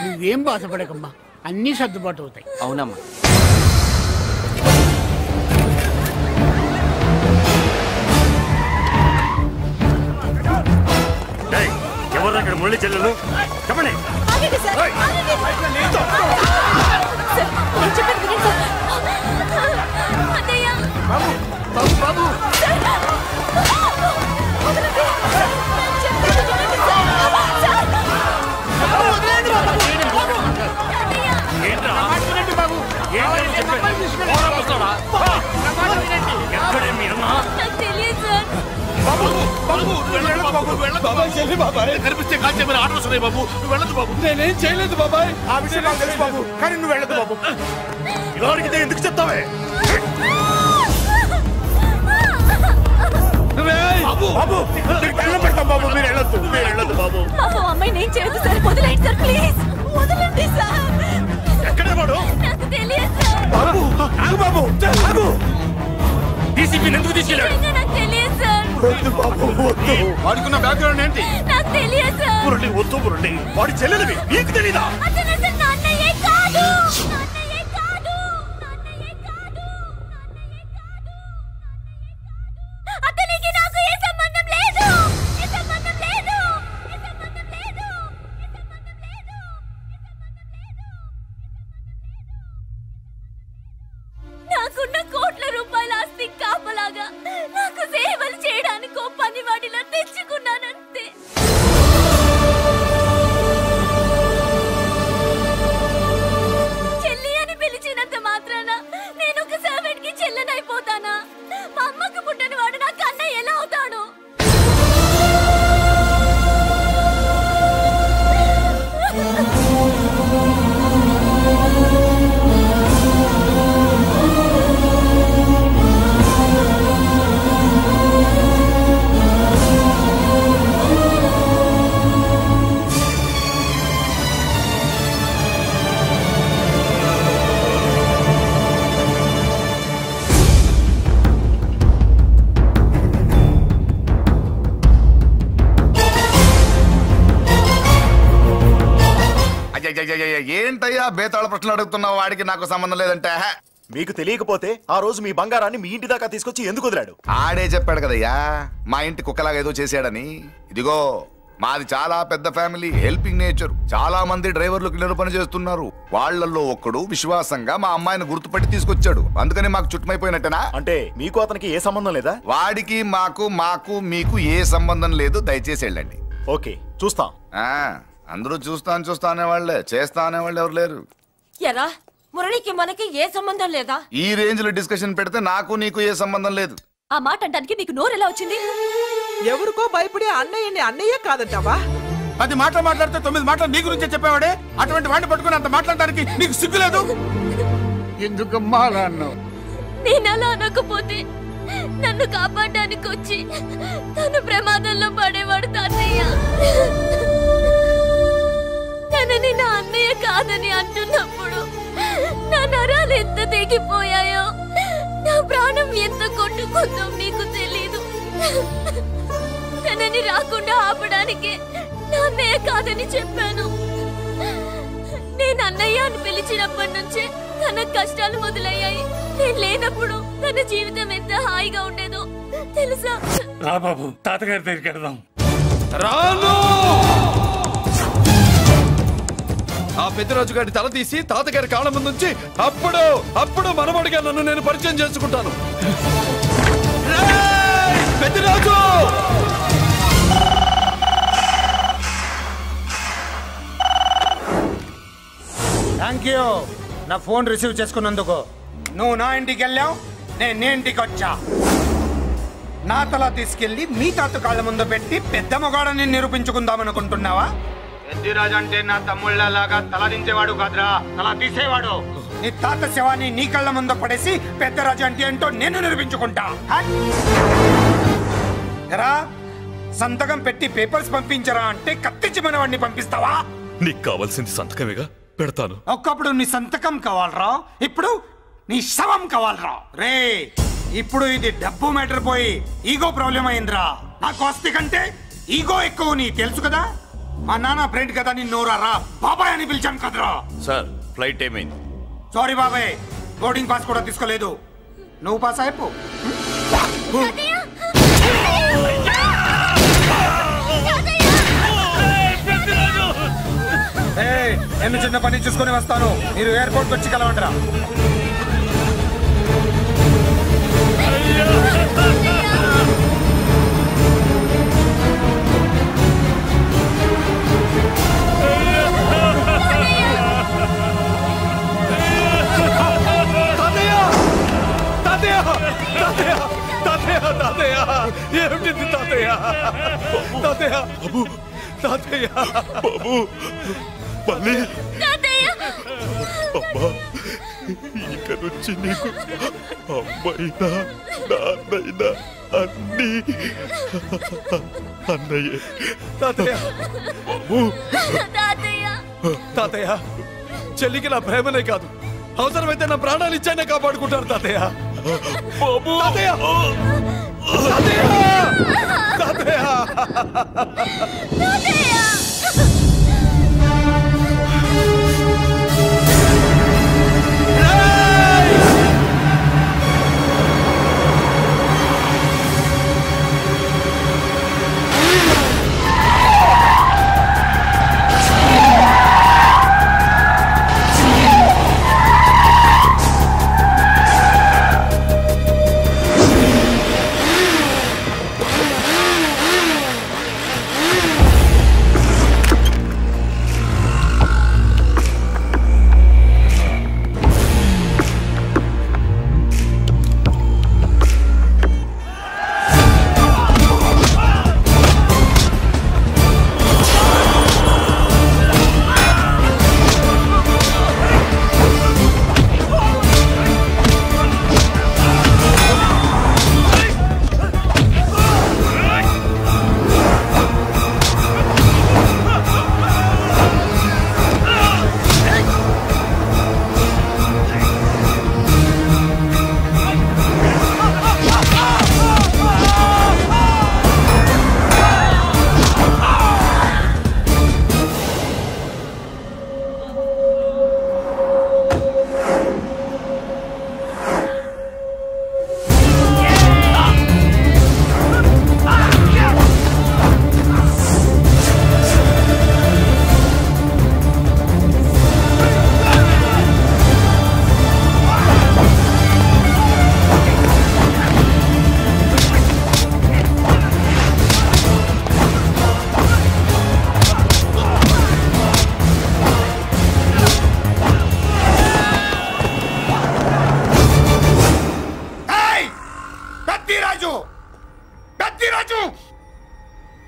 S3: నువ్వేం బాధపడకమ్మా, అన్నీ సర్దుబాటు అవుతాయి.
S11: అవునమ్మా.
S16: ఎవరు అక్కడ మురళి చెల్లెలు? చెప్పండి.
S3: బాబు బాబు బాబు
S16: బాబు వెళ్ళదు బాబాయ్ చెల్లి బాబాయ్ కనిపిస్తే కాల్ చేయమని ఆర్డర్స్ ఉన్నాయి బాబు నువ్వు వెళ్ళదు బాబు నేనేం చేయలేదు బాబాయ్ ఆ విషయం నాకు తెలుసు బాబు కానీ నువ్వు వెళ్ళదు బాబు ఇలా అడిగితే ఎందుకు చెప్తావే బాబు బాబు వెళ్ళం పెడతాం బాబు మీరు వెళ్ళొద్దు బాబు
S6: అమ్మాయి నేను చేయదు సార్ వదిలేండి సార్ ప్లీజ్ వదలండి సార్
S16: ఎక్కడే వాడు
S6: నాకు తెలియదు సార్
S16: బాబు ఆగు బాబు ఆగు డీసీపీ ఎందుకు తీసుకెళ్ళాడు
S6: నాకు తెలియదు సార్
S16: వద్దు బాబు వద్దు వాడుకున్న బ్యాక్గ్రౌండ్ ఏంటి
S6: నాకు తెలియదు సార్
S16: మురళి వద్దు మురళి వాడి చెల్లెలివి నీకు తెలీదా
S6: అతను అసలు నాన్నయ్యే కాదు అతనికి నాకు ఏ సంబంధం లేదు నాకున్న కోట్ల రూపాయల ఆస్తి కాపలాగా నాకు సేవలు చేయడానికి ఓ పనివాడిలా తెచ్చుకున్నానంతే చెల్లి అని పిలిచినంత మాత్రాన నేను ఒక సర్వెంట్ కి చెల్లెనైపోతానా మా అమ్మకు పుట్టిన వాడు నాకు అన్నయ్య ఎలా అవుతాడు
S13: ఏంటయ్యా బేతాళ ప్రశ్నలు అడుగుతున్నావు వాడికి నాకు సంబంధం లేదంటే
S14: మీకు తెలియకపోతే ఆ రోజు మీ బంగారాన్ని మీ ఇంటి దాకా తీసుకొచ్చి ఎందుకు వదిలాడు
S13: ఆడే చెప్పాడు కదయ్యా మా ఇంటి కుక్కలాగా ఏదో చేశాడని ఇదిగో మాది చాలా పెద్ద ఫ్యామిలీ హెల్పింగ్ నేచర్ చాలా మంది డ్రైవర్లు క్లీనర్ పని చేస్తున్నారు వాళ్ళల్లో ఒక్కడు విశ్వాసంగా మా అమ్మాయిని గుర్తుపట్టి తీసుకొచ్చాడు అందుకని మాకు చుట్టుమైపోయినట్టేనా
S14: అంటే మీకు అతనికి ఏ సంబంధం లేదా
S13: వాడికి మాకు మీకు ఏ సంబంధం లేదు దయచేసి వెళ్ళండి
S14: ఓకే చూస్తాం
S13: అందరూ చూస్తా అనేవాళ్లే చేస్తా అనేవాళ్ళు ఎవరు లేరు
S17: ఎరా మురళికి మనకి ఏ సంబంధం లేదా
S13: ఈ రేంజ్ లో డిస్కషన్ పెడితే నాకు నీకు ఏ సంబంధం లేదు
S6: ఆ మాట అంటానికి నీకు నోరు ఎలా వచ్చింది
S18: ఎవరికో భయపడి అన్నయ్యని అన్నయ్య కాదంటావా
S4: 10 మాటలు మాట్లాడితే 9 మాటలు నీ గురించే చెప్పేవాడే అటువంటి వాడిని పట్టుకుని అంత మాట్లాడడానికి నీకు సిగ్గులేదు
S3: ఎందుకమ్మా అలా అన్నావు
S6: నేను అలా అనకపోతే నన్ను కాపాడడానికి వచ్చి తను ప్రమాదంలో పడేవాడు తాతయ్య తనని నా అన్నయ్య కాదని అంటున్నప్పుడు నా నరాలు ఎంత తెగిపోయాయో నా ప్రాణం ఎంత కొట్టుకుందో మీకు తెలీదు తనని రాకుండా ఆపడానికి నా అన్నయ్య కాదని చెప్పాను నేను అన్నయ్య అని పిలిచినప్పటి నుంచే తన కష్టాలు మొదలయ్యాయి నేను లేనప్పుడు తన జీవితం ఎంత హాయిగా ఉండేదో తెలుసా
S16: రా బాబు తాతగారి దగ్గరికి వెళ్దాం
S8: రాను ఆ పెద్దరాజు గారి తల తీసి తాతగారి కాళ్ళ ముందు నుంచి అప్పుడు మనమడిగా నన్ను నేను పరిచయం చేసుకుంటాను పెద్దరాజు
S4: థ్యాంక్ యూ నా ఫోన్ రిసీవ్ చేసుకున్నందుకు నువ్వు నా ఇంటికి వెళ్ళావు నేను నీ ఇంటికి వచ్చా నా తల తీసుకెళ్లి మీ తాత కాళ్ళ ముందు పెట్టి పెద్ద మొగాడని నిరూపించుకుందామనుకుంటున్నావా పెద్దిరాజు అంటే నా తమ్ముళ్ళలాగా తల దించేవాడు కాదురా తల తీసేవాడు నీ తాత శవాన్ని నీ కళ్ళ ముందు పడేసి పెద్దరాజు అంటే ఏంటో నేను నిరూపించుకుంటా ఎరా సంతకం పెట్టి పేపర్స్ పంపించరా అంటే కత్తిచ్చి మనవాడిని పంపిస్తావా
S9: నీకు కావాల్సింది సంతకమేగా పెడతాను
S4: ఒక్కప్పుడు నీ సంతకం కావాలరా ఇప్పుడు నీ శవం కావాలరా రే ఇప్పుడు ఇది డబ్బు మ్యాటర్ పోయి ఈగో ప్రాబ్లం అయిందిరా నాకు ఆస్తి కంటే ఈగో ఎక్కువ నీ తెలుసు కదా మా నాన్న ఫ్రెండ్ కదా నిన్ను రా బాబాయ్ అని పిలిచాను కదరా
S9: సార్ ఫ్లైట్ ఏమైంది
S4: సారీ బాబాయ్ బోర్డింగ్ పాస్ కూడా తీసుకోలేదు నువ్వు పాస్ అయిపో నేను చిన్న పని చూసుకొని వస్తాను మీరు ఎయిర్పోర్ట్ వచ్చి కలవండిరా
S16: తాతయ్య
S8: తాతయ్య ఏమిటి తాతయ్య తాతయ్య బాబు తాతయ్య బాబు మళ్ళీ అమ్మా ఇక నుంచి నీకు అమ్మైనా నాన్నైనా అన్నీ అన్నయ్యే తాతయ్య బాబు తాతయ్య చెల్లికి నా ప్రేమనే కాదు అవసరమైతే నా ప్రాణాలు ఇచ్చానే కాపాడుకుంటారు తాతయ్య బాబు తాతయ్య తాతయ్య తాతయ్య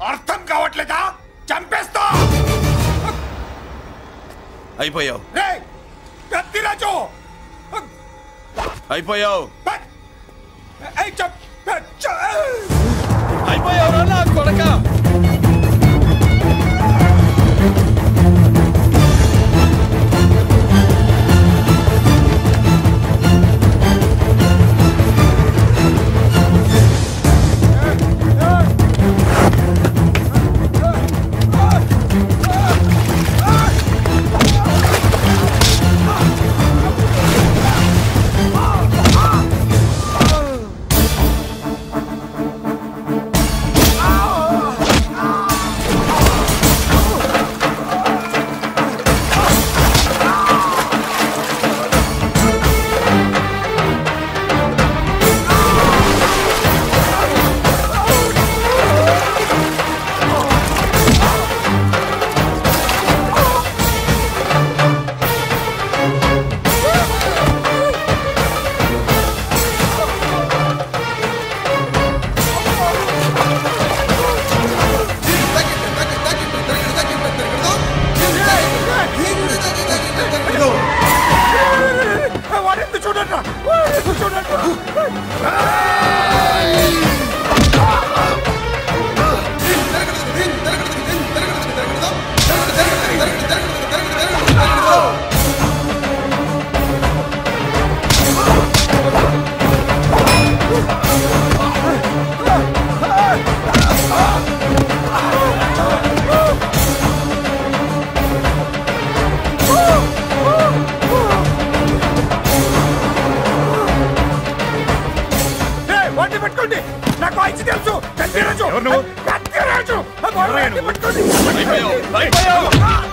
S4: అర్థం కావట్లేదా? చంపేస్తా.
S8: అయిపోయావు
S4: పెద్దిరాజు,
S8: అయిపోయావు
S4: అయిపోయావు నా కొడక.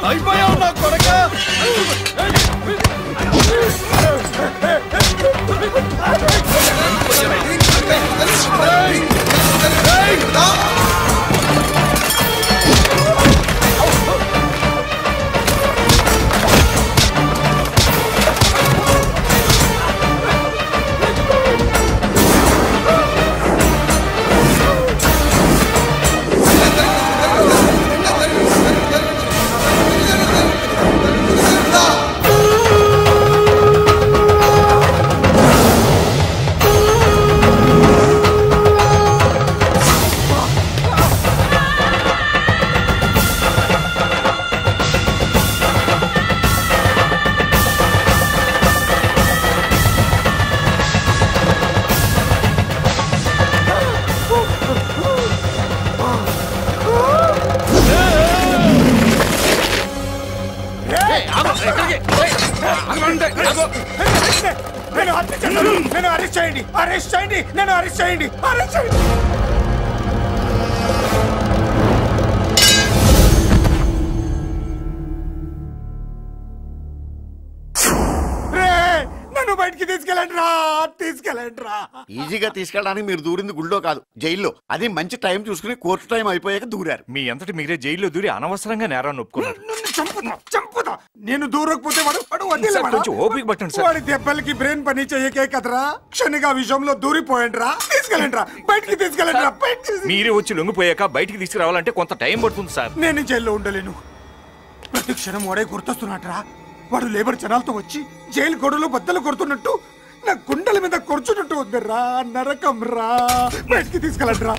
S4: అయిపోయావు నా కొడక. చేయండి, అరెస్ట్ చేయండి, నన్ను అరెస్ట్ చేయండి, అరెస్ట్ చేయండి. నన్ను బయటికి తీసుకెళ్ళండి రా.
S15: ఈజీగా తీసుకెళ్ళడానికి మీరు దూరింది గుళ్ళో కాదు, జైల్లో. అది మంచి టైం చూసుకుని కోర్టు టైం అయిపోయాక దూరారు.
S14: మీ అంతటి మీరే జైల్లో దూరి అనవసరంగా నేరాన్ని ఒప్పుకున్నారు.
S4: చంపుతా. నేను దూరకపోతే
S14: ఓపిక పట్టండి సార్.
S4: వాడి దెబ్బలకి బ్రెయిన్ పని చేయకే కదరా, క్షణిగా విషయంలో దూరిపోయండి రా. తీసుకెళ్ళండి రా, బయటికి తీసుకెళ్ళండి రా.
S14: మీరే వచ్చి లొంగిపోయాక బయటికి తీసుకురావాలంటే కొంత టైం పడుతుంది సార్.
S4: నేను జైల్లో ఉండలేను. ప్రతి క్షణం వాడే గుర్తొస్తున్నట్రా. వాడు లేబర్ జనాలతో వచ్చి జైలు గొడవలు బద్దలు కొడుతున్నట్టు నా గుండెల మీద కూర్చున్నట్టు ఉందిరా. నరకం రా. బయటికి తీసుకెళ్ళండి రా.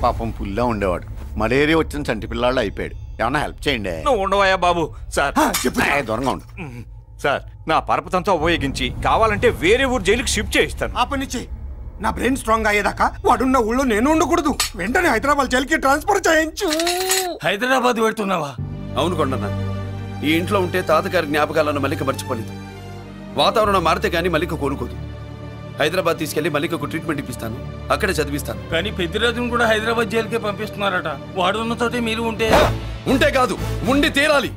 S15: పాపం పుల్లా ఉండేవాడు, మలేరియా వచ్చిన చంటి పిల్లాళ్ళు అయిపోయాడు. ఏమన్నా హెల్ప్ చేయండి.
S14: నువ్వు ఉండవయ్యా బాబు. సార్
S15: దూరంగా ఉండు
S14: సార్. నా పరపతంతా ఉపయోగించి కావాలంటే వేరే ఊరు జైలుకి షిఫ్ట్ చేయిస్తాను.
S4: ఆ పని చెయ్యి. నా బ్రెయిన్ స్ట్రాంగ్ అయ్యేదాకా వాడున్న ఊళ్ళో నేను ఉండకూడదు. వెంటనే హైదరాబాద్ జైలుకి ట్రాన్స్ఫర్ చేయించు.
S8: హైదరాబాద్ పెడుతున్నావా? అవును కొండన్న. ఈ ఇంట్లో ఉంటే తాతగారి జ్ఞాపకాలను మల్లిక మర్చిపోలేదు. వాతావరణం మారితే కానీ మల్లిక కోలుకోదు. హైదరాబాద్ తీసుకెళ్లి మల్లికకు ట్రీట్మెంట్ ఇప్పిస్తాను, అక్కడే చదివిస్తాను.
S11: కానీ పెద్దిరాజును కూడా హైదరాబాద్ జైలుకే పంపిస్తున్నారట. వాడు ఉన్న తోటి మీరు
S8: ఉంటే కాదు, ఉండి తీరాలి.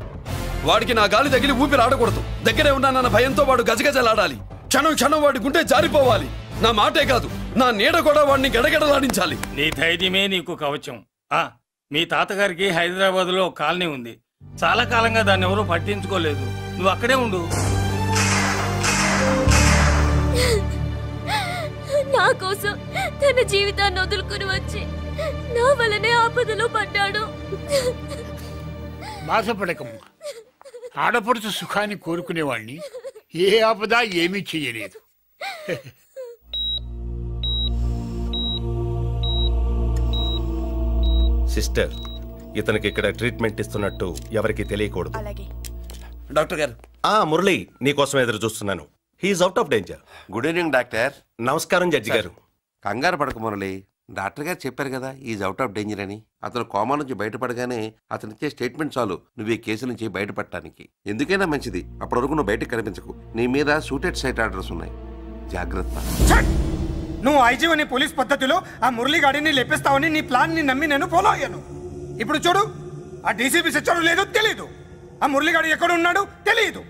S8: వాడికి నా గాలి తగిలి ఊపిరి ఆడకూడదు. దగ్గరే ఉన్నానన్న భయంతో వాడు గజగజలాడాలి. క్షణం క్షణం వాడి గుండె జారిపోవాలి. నా మాటే కాదు, నా నీడ కూడా వాడిని గడగడలాడించాలి.
S11: నీ ధైర్యమే నీకు కవచం. మీ తాతగారికి హైదరాబాద్ లో కాలనీ ఉంది. చాలా కాలంగా దాన్ని ఎవరూ పట్టించుకోలేదు. నువ్వు అక్కడే ఉండు.
S6: నా కోసం తన జీవితాన్ని వదులుకుని వచ్చి నా వల్లనే ఆపదలో పడ్డాడు.
S3: బాధపడకమ్మా. ఆడపడుచు సుఖాన్ని కోరుకునేవాణ్ణి ఏ ఆపద ఏమీ చెయ్యలేదు.
S10: సిస్టర్, ఇతనికి ఇక్కడ ట్రీట్మెంట్ ఇస్తున్నట్టు ఎవరికి తెలియకూడదు.
S8: డాక్టర్ గారు.
S10: మురళి, నీకోసం ఎదురు చూస్తున్నాను. He's out of danger.
S15: Good evening doctor.
S10: నమస్కారం జడ్జి గారు.
S19: కంగారు పడక మురళి, డాక్టర్ గారు చెప్పారు కదా ఈజ్ అవుట్ ఆఫ్ డేంజర్ అని. అతను కోమా నుంచి బయటపడగానే అతను ఇచ్చే స్టేట్మెంట్ చాలు నువ్వు ఈ కేసు నుంచి బయటపడటానికి. ఎందుకైనా మంచిది, అప్పటి వరకు నువ్వు బయటకు కనిపించకు. నీ మీద షూటెడ్ సైట్ ఆర్డర్స్ ఉన్నాయి, జాగ్రత్త.
S4: నువ్వు ఐజీవని పోలీస్ పద్ధతిలో ఆ మురళి గాడిని లేపేస్తావని నీ ప్లాన్ ని నమ్మి నేను ఫాలో అయ్యాను. ఇప్పుడు చూడు, ఆ డీసీపీ సచ్చాడు లేదో తెలీదు, ఆ మురళిగాడు ఎక్కడ ఉన్నాడు తెలియదు.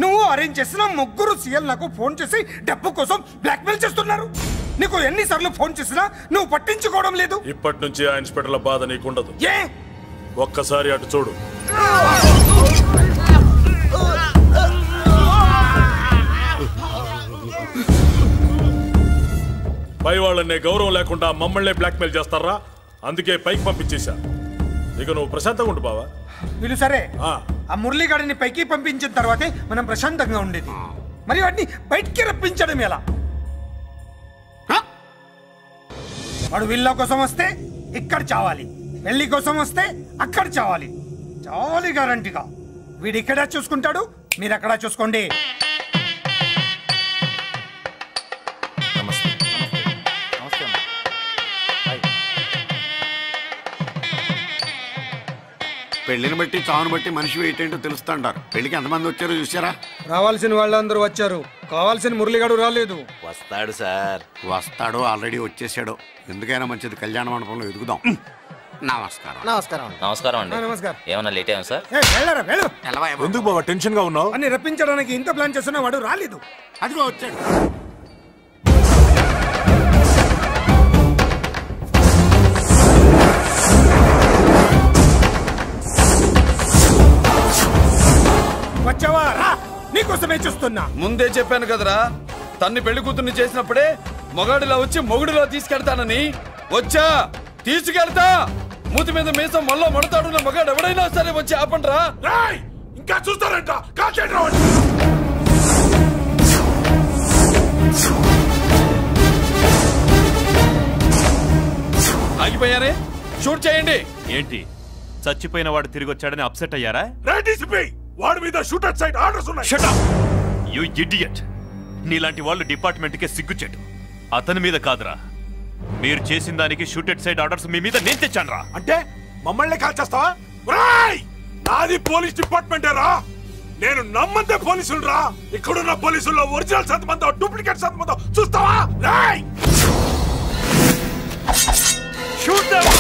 S4: నువ్వు అరేంజ్ చేసిన ముగ్గురు సీఎల్ నాకు ఫోన్ చేసి డబ్బు కోసం బ్లాక్మెయిల్ చేస్తున్నారు. నీకు ఎన్నిసార్లు ఫోన్ చేసినా నువ్వు పట్టించుకోవడం లేదు.
S16: ఇప్పటి నుంచి ఆ ఇన్స్పెక్టర్ల బాధ నీకుండదు.
S4: ఏ
S16: ఒక్కసారి అటు చూడు. పై వాళ్ళనే గౌరవం లేకుండా మమ్మల్ని బ్లాక్మెయిల్ చేస్తారా? అందుకే పైకి పంపించేశా. ఇక నువ్వు ప్రశాంతంగా ఉండు బావా.
S4: వీళ్ళు సరే, ఆ మురళిగాడిని పైకి పంపించిన తర్వాతే మనం ప్రశాంతంగా ఉండేది. మరి వాడిని బయటికి రప్పించడం ఎలా? వాడు విల్లా కోసం వస్తే ఇక్కడ చావాలి, పెళ్లి కోసం వస్తే అక్కడ చావాలి. చావాలి గ్యారంటీగా. వీడు ఇక్కడ చూసుకుంటాడు, మీరు అక్కడ చూసుకోండి.
S15: పెళ్లిని బట్టి చావును బట్టి మనిషి ఏంటంటో తెలుస్తుంటారు. పెళ్లికి ఎంతమంది వచ్చారో చూసారా?
S4: రావాల్సిన వాళ్ళందరూ వచ్చారు, కావాల్సిన మురళిగాడు రాలేదు.
S15: వస్తాడు సార్, వస్తాడు. ఆల్రెడీ వచ్చేసాడు. ఎందుకైనా మంచిది, కళ్యాణ మండపంలో ఎదుగుదాం. నమస్కారం.
S4: నమస్కారం.
S20: నమస్కారం అండి.
S4: నమస్కారం.
S20: ఏమన్నా లేట్ అయ్యాం సార్?
S16: ఎందుకు బాబా టెన్షన్ గా ఉన్నావు?
S4: అని రప్పించడానికి ఇంత ప్లాన్ చేస్తున్నా వాడు రాలేదు.
S15: అదిగో వచ్చాడు.
S4: వచ్చావా? రా, నీకోసమే చూస్తున్నా.
S8: ముందే చెప్పాను కదరా, తన్ని పెళ్లి కూతుర్ని చేసినప్పుడే మొగాడిలా వచ్చి మొగుడిలో తీసుకెళ్తానని. వచ్చా, తీసుకెళ్తా. మూతి మీద మీసం మళ్ళా మడతాడున్న మగాడు ఎవడైనా సరే వచ్చి ఆపండ్రా.
S16: ఇంకా చూస్తారంట.
S8: ఆగిపోయారే, షూట్ చేయండి.
S9: ఏంటి, చచ్చిపోయిన వాడు తిరిగి వచ్చాడని అప్సెట్ అయ్యారా?
S16: వాడి మీద షూటర్ సైట్ ఆర్డర్స్ ఉన్నాయి.
S9: Shut up you idiot. నీలాంటి వాళ్ళు డిపార్ట్మెంట్ కే సిగ్గుచెట్టు. అతని మీద కాదురా, మీరు చేసిన దానికి షూటెడ్ సైడ్ ఆర్డర్స్ మీ మీద నేను తెచ్చాను రా.
S16: అంటే మమ్మల్ని కాల్ చేస్తావా? నాది పోలీస్ డిపార్ట్మెంట్ రా. నేను నమ్మందే పోలీసులు రా. ఇక్కడున్న పోలీసుల్లో ఒరిజినల్ సత్మంతో డూప్లికేట్ సత్మంతో చూస్తావా? రేయ్ షూట్ దెమ్.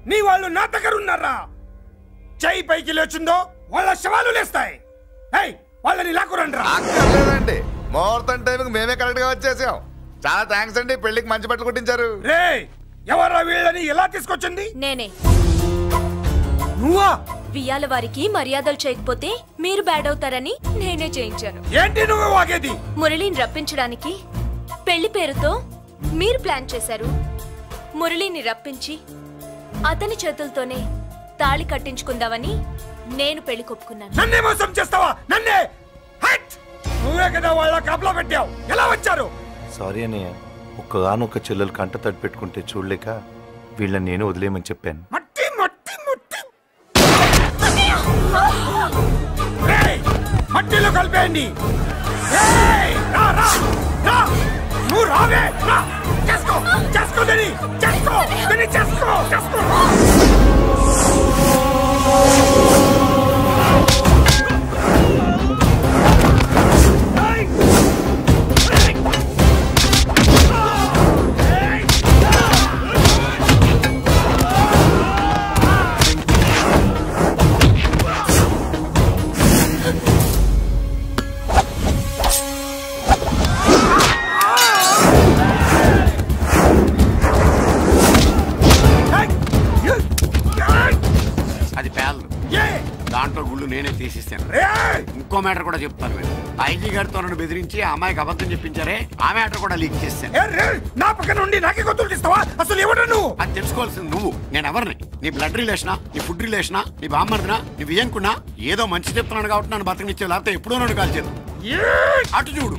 S4: నీ వాళ్ళు నా దగ్గర ఉన్నారా? చెయ్యి పైకి లేచిందో వాళ్ళ శవాలు లేస్తాయి. వాళ్ళని లాక్కురండి.
S13: అక్కర్లేదండి, ముహూర్తం టైంకి మేమే కరెక్ట్ గా వచ్చేసాం. చాలా థ్యాంక్స్ అండి, పెళ్లికి మంచి బట్టలు కుట్టించారు.
S4: రే ఎవరా వీళ్ళని ఎలా తీసుకొచ్చింది?
S6: నేనే.
S4: నువ్వా?
S6: వియ్యాల వారికి మర్యాదలు చేయకపోతే మీరు బ్యాడ్ అవుతారని నేనే చేయించాను.
S4: ఏంటి నువ్వు వాగేది?
S6: మురళిని రప్పించడానికి పెళ్లి పేరుతో మీరు ప్లాన్ చేశారు. మురళిని రప్పించి అతని చేతులతోనే తాళి కట్టించుకుందామని నేను పెళ్లి కొప్పుకున్నాను.
S4: నన్నే మోసం చేస్తావా? నన్నే? నువ్వే కదా వాళ్ళ కాపలా పెట్టావు. ఎలా వచ్చారు?
S20: సారీ అన్నయ్య, ఒక్కగానొక్క చెల్లెలు కంట తడి పెట్టుకుంటే చూడలేక వీళ్ళని నేను వదిలేయమని చెప్పాను.
S4: మట్టి మట్టి మట్టి మట్టిలో కలిపేయండి. నువ్వు రావే. చేసుకో చేసుకో దని చేసుకో దని చేసుకో చేసుకో.
S15: దాంట్లో గుళ్ళు నేనే తీసిస్తాను. ఇంకో మ్యాటర్ కూడా చెప్తాను. ఐజీ గారితో నన్ను బెదిరించి ఆ అమ్మాయికి అబద్ధం చెప్పించారే, ఆ మ్యాటర్ కూడా లీక్ చేస్తాను.
S4: నా పక్కన ఉండి నాకే గొంతులు తీస్తావా? అసలు ఎవరు నువ్వు?
S15: అది తెలుసుకోవాల్సింది నువ్వు. నేను ఎవరిని? నీ బ్లడ్ రిలేషనా, నీ ఫుడ్ రిలేషనా, నీ బామ్మర్దినా, నీ వియంకున్నా? ఏదో మంచి చెప్తున్నాను కాబట్టి నన్ను బతకనిచ్చావు, లేకపోతే ఎప్పుడో నన్ను కాల్చేది. అటు చూడు.